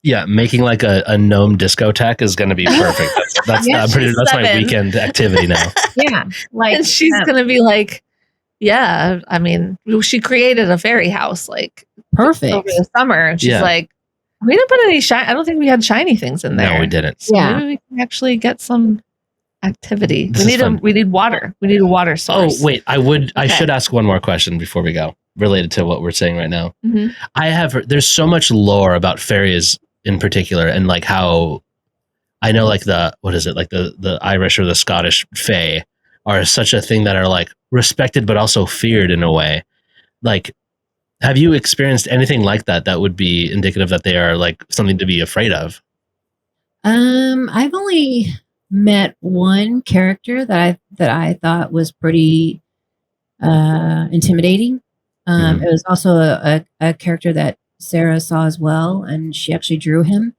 Yeah, making like a gnome discotheque is going to be perfect. That's my weekend activity now. Yeah, like, and she's going to be like, yeah, I mean, she created a fairy house like perfect over the summer, and she's like, we didn't put any shiny. I don't think we had shiny things in there. No, we didn't. So maybe we can actually get some activity. We need water. We need a water source. Oh wait, I should ask one more question before we go, related to what we're saying right now. Mm-hmm. There's so much lore about fairies in particular, and like how I know like the Irish or the Scottish fae are such a thing that are like respected but also feared in a way. Like, have you experienced anything like that would be indicative that they are like something to be afraid of? I've only met one character that I thought was pretty intimidating. It was also a character that Sarah saw as well, and she actually drew him.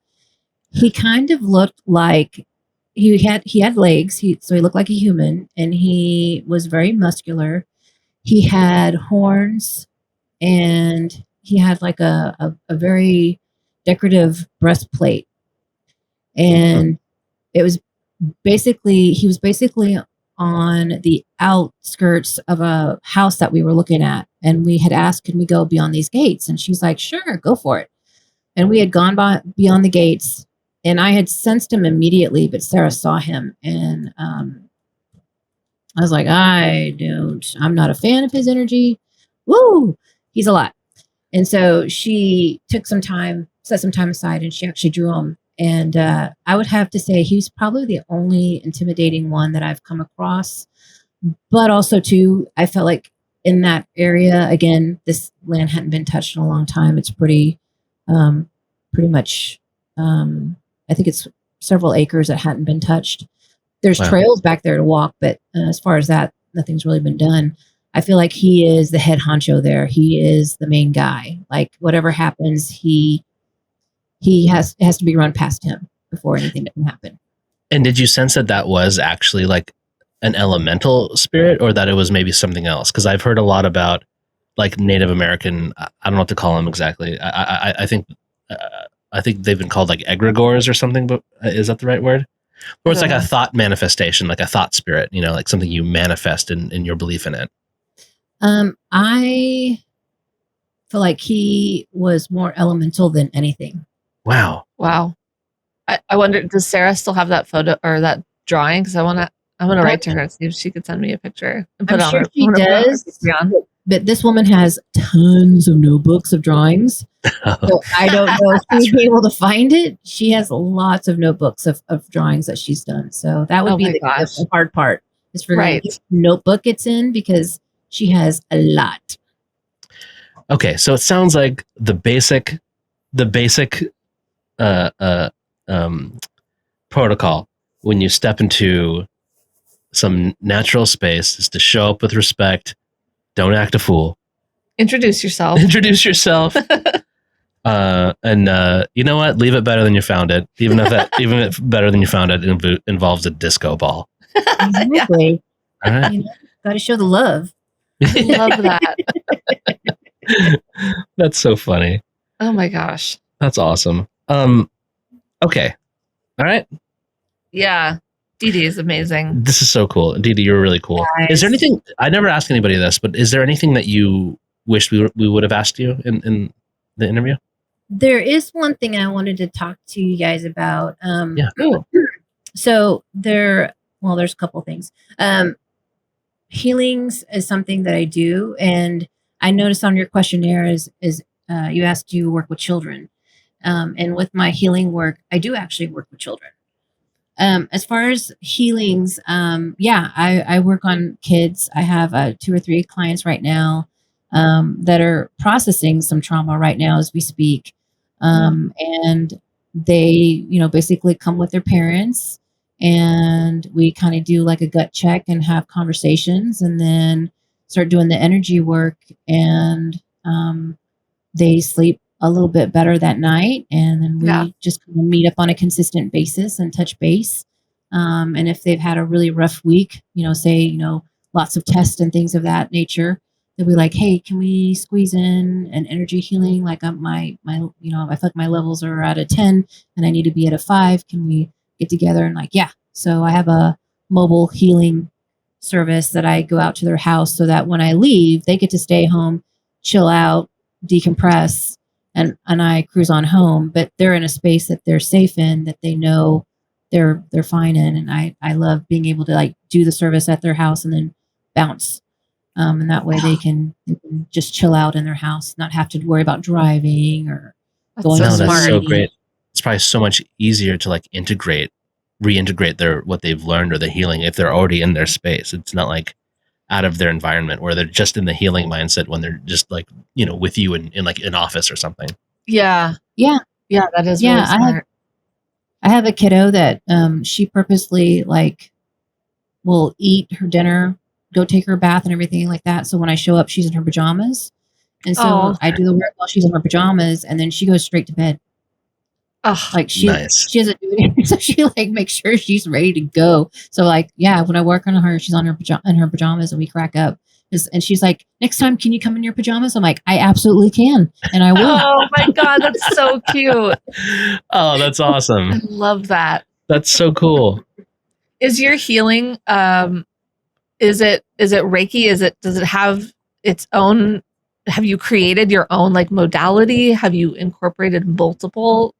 He kind of looked like he had legs, so he looked like a human, and he was very muscular. He had horns, and he had like a very decorative breastplate, and he was basically on the outskirts of a house that we were looking at, and we had asked, can we go beyond these gates? And she's like, sure, go for it. And we had gone beyond the gates, and I had sensed him immediately, but Sarah saw him, and I was like, I'm not a fan of his energy. Woo, he's a lot. And so she took set some time aside, and she actually drew him. And I would have to say he's probably the only intimidating one that I've come across. But also, too, I felt like in that area, again, this land hadn't been touched in a long time. It's pretty much, I think it's several acres that hadn't been touched. There's trails back there to walk, but as far as that, nothing's really been done. I feel like he is the head honcho there. He is the main guy. Like, whatever happens, it has to be run past him before anything can happen. And did you sense that was actually like an elemental spirit, or that it was maybe something else? Because I've heard a lot about like Native American. I don't know what to call them exactly. I think they've been called like egregores or something. But is that the right word? Or it's like a thought manifestation, like a thought spirit. Like something you manifest in your belief in it. I feel like he was more elemental than anything. Wow. I wonder, does Sarah still have that photo or that drawing? Because I want to write to her and see if she could send me a picture and put I'm sure on she does. But this woman has tons of notebooks of drawings. So I don't know if she'd be able to find it. She has lots of notebooks of drawings that she's done. So that would be the hard part, is for which notebook it's in, because she has a lot. Okay, so it sounds like the basic protocol when you step into some natural space is to show up with respect. Don't act a fool. Introduce yourself. And you know what? Leave it better than you found it. Even if better than you found it involves a disco ball. Exactly. All right. You know, got to show the love. I love that. That's so funny. Oh my gosh. That's awesome. Okay. All right. Yeah. DeeDee is amazing. This is so cool. DeeDee, you're really cool. Is there anything, I never asked anybody this, but is there anything that you wish we would have asked you in the interview? There is one thing I wanted to talk to you guys about. Yeah. So there's a couple things. Healings is something that I do, and I noticed on your questionnaire is you asked you work with children, and with my healing work, I do actually work with children. As far as healings, I work on kids. I have 2 or 3 clients right now that are processing some trauma right now as we speak, and they, basically come with their parents, and we kind of do like a gut check and have conversations, and then start doing the energy work, and they sleep a little bit better that night, and then we just kind of meet up on a consistent basis and touch base. And if they've had a really rough week, say, lots of tests and things of that nature, they'll be like, hey, can we squeeze in an energy healing? Like my I feel like my levels are at a 10 and I need to be at a 5. Can we get together? And like, yeah. So I have a mobile healing service that I go out to their house so that when I leave, they get to stay home, chill out, decompress, and I cruise on home, but they're in a space that they're safe in, that they know they're fine in. And I love being able to like do the service at their house and then bounce. And that way they can just chill out in their house, not have to worry about driving or going. so No, smart. that's so great. It's probably so much easier to like reintegrate what they've learned or the healing if they're already in their space. It's not like out of their environment where they're just in the healing mindset when they're just like, with you in like an office or something. Yeah. Yeah. Yeah. That is really smart. I have a kiddo that she purposely like will eat her dinner, go take her bath and everything like that. So when I show up, she's in her pajamas. And so I do the work while she's in her pajamas, and then she goes straight to bed. Oh, like she nice. She doesn't do anything, so she like makes sure she's ready to go. So like, yeah, when I work on her, she's on her pajamas, and we crack up. And she's like, next time, can you come in your pajamas? I'm like, I absolutely can, and I will. Oh my God, that's so cute. Oh, that's awesome. I love that. That's so cool. Is your healing is it Reiki? Does it have its own, have you created your own like modality? Have you incorporated multiple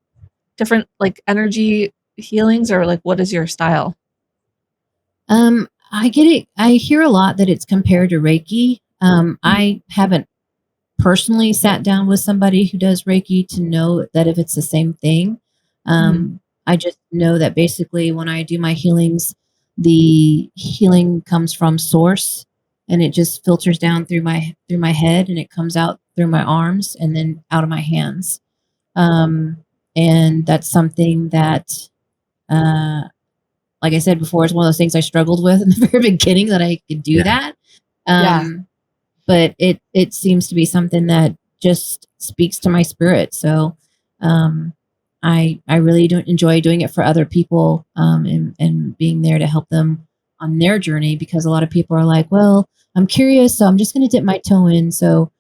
different like energy healings, or like what is your style? I get it. I hear a lot that it's compared to Reiki. I haven't personally sat down with somebody who does Reiki to know that if it's the same thing. I just know that basically when I do my healings, the healing comes from source, and it just filters down through my head, and it comes out through my arms and then out of my hands. And that's something that, like I said before, it's one of those things I struggled with in the very beginning, that I could do that. But it seems to be something that just speaks to my spirit. So I really don't enjoy doing it for other people, and being there to help them on their journey, because a lot of people are like, well, I'm curious, so I'm just going to dip my toe in. So,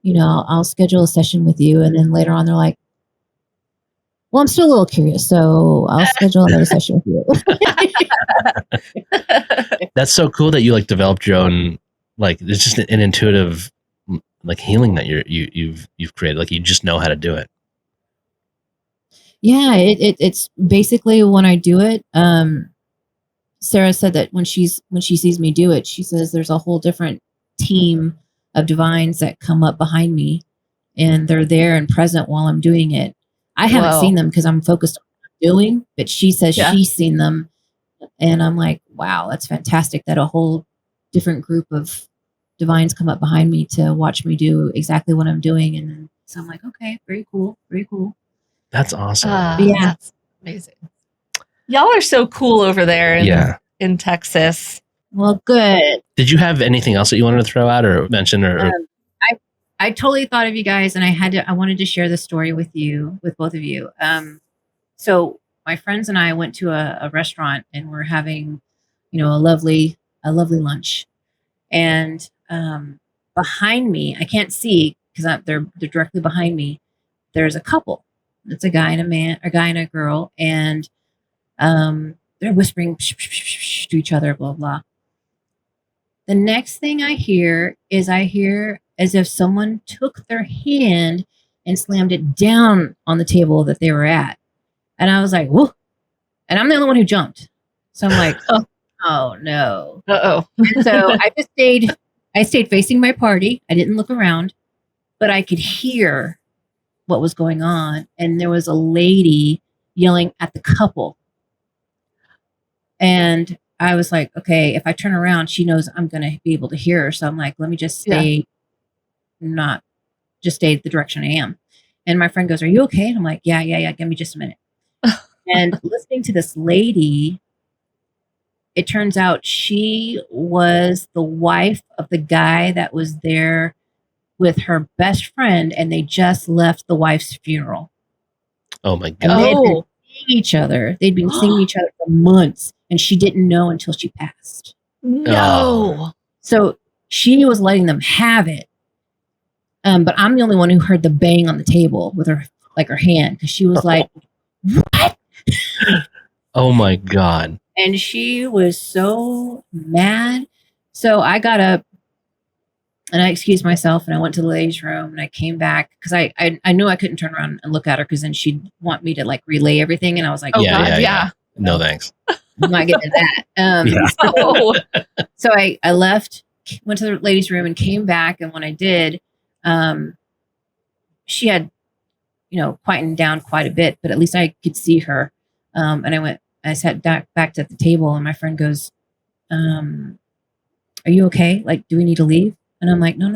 I'll schedule a session with you. And then later on, they're like, well, I'm still a little curious, so I'll schedule another session with you. That's so cool that you like developed your own, like, it's just an intuitive like healing that you've created. Like, you just know how to do it. Yeah, it's basically when I do it. Sarah said that when she sees me do it, she says there's a whole different team of divines that come up behind me, and they're there and present while I'm doing it. I haven't seen them because I'm focused on what I'm doing, but she says she's seen them, and I'm like, wow, that's fantastic that a whole different group of divines come up behind me to watch me do exactly what I'm doing. And then, so I'm like, okay, very cool, very cool. That's awesome. Yeah, that's amazing. Y'all are so cool over there in Texas. Well, good. Did you have anything else that you wanted to throw out or mention? Or I totally thought of you guys, and I wanted to share the story with both of you. So my friends and I went to a restaurant, and we're having a lovely lunch. And behind me, I can't see because they're directly behind me. There's a couple. It's a guy and a girl, and they're whispering to each other, blah blah. The next thing I hear as if someone took their hand and slammed it down on the table that they were at, and I was like, "Whoa!" And I'm the only one who jumped, so I'm like, "Oh no!" Uh-oh. So I stayed facing my party. I didn't look around, but I could hear what was going on. And there was a lady yelling at the couple. And I was like, okay, if I turn around, she knows I'm going to be able to hear her. So I'm like, let me just stay the direction I am. And my friend goes, are you okay? And I'm like, yeah. Give me just a minute. And listening to this lady, it turns out she was the wife of the guy that was there with her best friend, and they just left the wife's funeral. Oh my And God. they had been seeing each other. They'd been seeing each other for months, and she didn't know until she passed. No. So she was letting them have it. But I'm the only one who heard the bang on the table with her hand, because she was like, what? Oh my God. And she was so mad. So I got up and I excused myself and I went to the ladies' room and I came back because I knew I couldn't turn around and look at her because then she'd want me to relay everything. And I was like, yeah. No, thanks. I'm not getting that. So I left, went to the ladies' room and came back. And when I did, she had, quietened down quite a bit, but at least I could see her. And I sat back at the table and my friend goes, are you okay? Do we need to leave? And I'm like, no.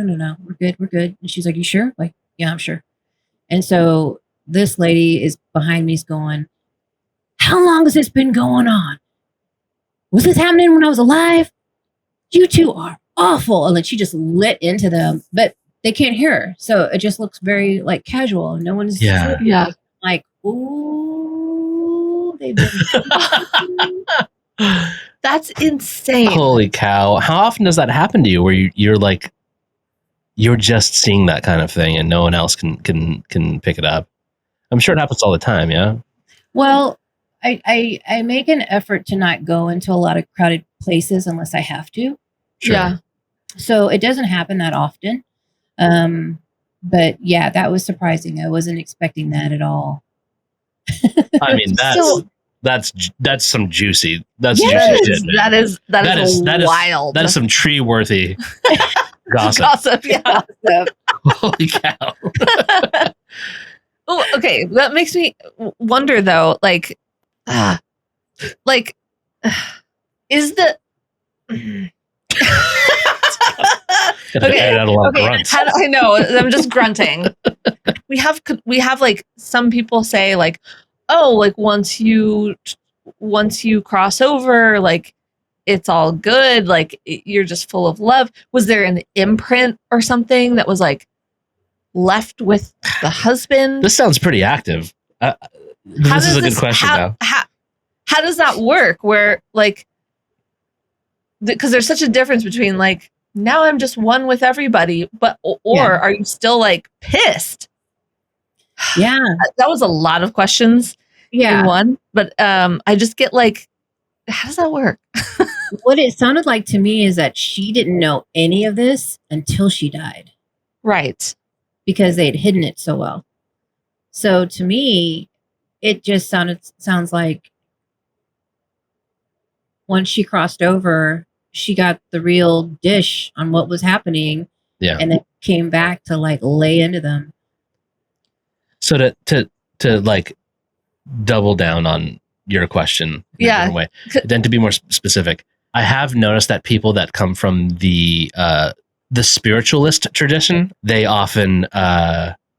We're good. And she's like, you sure? Like, yeah, I'm sure. And so this lady is behind me, is going, how long has this been going on? Was this happening when I was alive? You two are awful. And she just lit into them, but they can't hear her. So it just looks very casual. No one's like, ooh, they've been. That's insane. Holy cow. How often does that happen to you where you're just seeing that kind of thing and no one else can pick it up? I'm sure it happens all the time, yeah? Well, I make an effort to not go into a lot of crowded places unless I have to. Sure. Yeah. So it doesn't happen that often. But yeah, that was surprising. I wasn't expecting that at all. I mean, that's some juicy. That's juicy shit. That is wild. That is some tree worthy gossip. Gossip, yeah. Holy cow. Oh, okay. That makes me wonder though, is the okay. I know. I'm just grunting. We have some people say once you cross over, it's all good. You're just full of love. Was there an imprint or something that was left with the husband? This sounds pretty active. This is a good question though. How does that work? Where because there's such a difference between now I'm just one with everybody, but are you still pissed? Yeah, that was a lot of questions in one, but I just get how does that work? What it sounded like to me is that she didn't know any of this until she died, right? Because they had hidden it so well. So to me, it just sounds like once she crossed over, she got the real dish on what was happening, and then came back to lay into them. So to double down on your question in a different way, then to be more specific, I have noticed that people that come from the spiritualist tradition, they often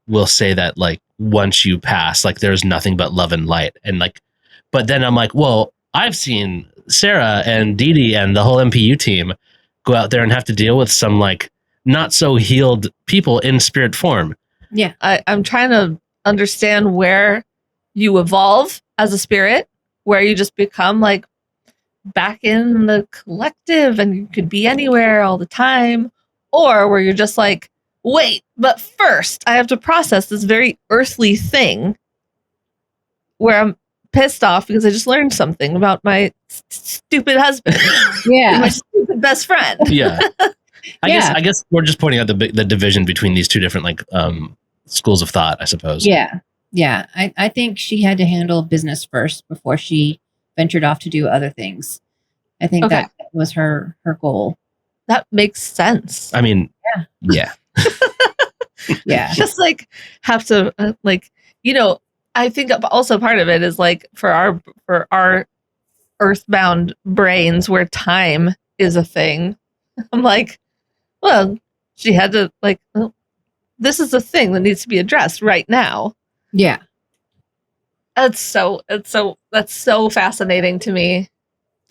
will say that once you pass, there's nothing but love and light, and but then I'm like, well, I've seen Sarah and DeeDee and the whole MPU team go out there and have to deal with some not so healed people in spirit form. Yeah, I'm trying to understand where you evolve as a spirit, where you just become back in the collective and you could be anywhere all the time, or where you're just like, wait, but first I have to process this very earthly thing where I'm pissed off because I just learned something about my stupid husband. Yeah. My stupid best friend. Yeah. I guess we're just pointing out the division between these two different like schools of thought, I suppose. Yeah. Yeah. I think she had to handle business first before she ventured off to do other things. I think that was her goal. That makes sense. I mean, yeah. Yeah. Just like have to like, you know, I think also part of it is like for our earthbound brains where time is a thing. I'm like, well, she had to like, well, this is a thing that needs to be addressed right now. Yeah. That's so fascinating to me.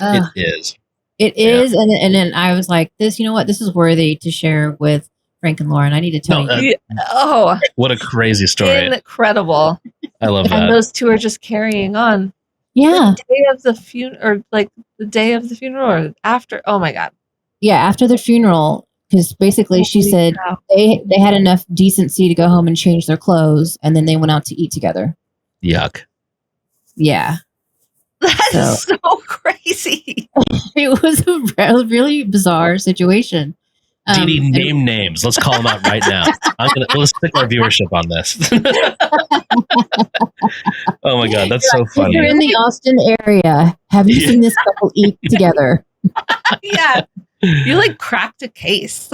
It is. It is. And then I was like, this, you know what? This is worthy to share with Frank and Lauren. I need to tell you. Oh, what a crazy story. Incredible. I love that. And those two are just carrying on. Yeah. The day of the funeral, or like the day of the funeral, or after. Oh my God. Yeah. After the funeral, because basically she said they had enough decency to go home and change their clothes. And then they went out to eat together. Yuck. Yeah. That's so crazy. It was a really bizarre situation. DeeDee, name names. Let's call them out right now. Let's stick our viewership on this. Oh my God, that's so funny. If you're in the Austin area, have you seen this couple eat together? Yeah. You like cracked a case.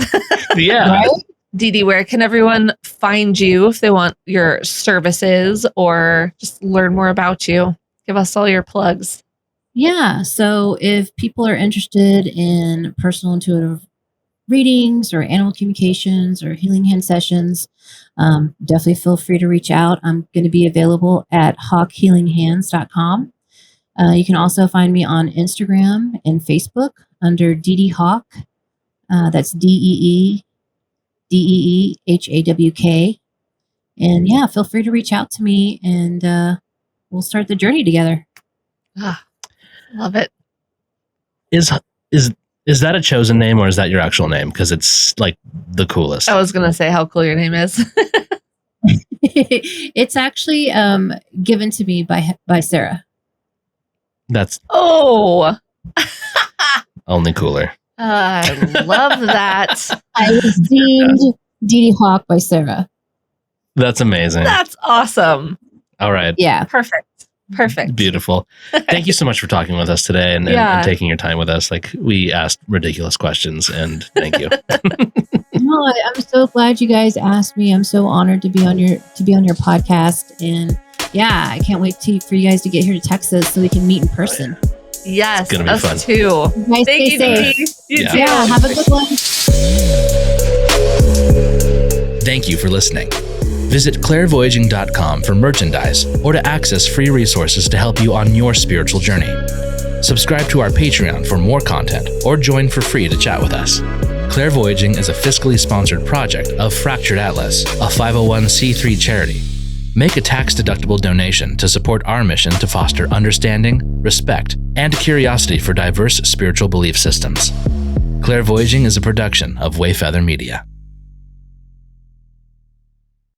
Yeah. Right? DeeDee, where can everyone find you if they want your services or just learn more about you? Give us all your plugs. Yeah. So if people are interested in personal intuitive readings or animal communications or healing hand sessions, definitely feel free to reach out. I'm going to be available at hawkhealinghands.com. You can also find me on Instagram and Facebook under DeeDee Hawk. That's DeeDeeHawk. And yeah, feel free to reach out to me and we'll start the journey together. Love it. Is that a chosen name or is that your actual name? Because it's like the coolest. I was going to say how cool your name is. It's actually given to me by Sarah. That's only cooler. I love that. I was deemed DeeDee Hawk by Sarah. That's amazing. That's awesome. All right. Yeah. Perfect. Beautiful. Thank you so much for talking with us today and taking your time with us. Like, we asked ridiculous questions and thank you. No, I'm so glad you guys asked me. I'm so honored to be on your podcast, and yeah, I can't wait for you guys to get here to Texas so we can meet in person. Yes, it's gonna be fun too. You guys Thank you, safe. You too. Yeah, have a good one. Thank you for listening. Visit clairvoyaging.com for merchandise or to access free resources to help you on your spiritual journey. Subscribe to our Patreon for more content or join for free to chat with us. Clairvoyaging is a fiscally sponsored project of Fractured Atlas, a 501c3 charity. Make a tax-deductible donation to support our mission to foster understanding, respect, and curiosity for diverse spiritual belief systems. Clairvoyaging is a production of Wayfeather Media.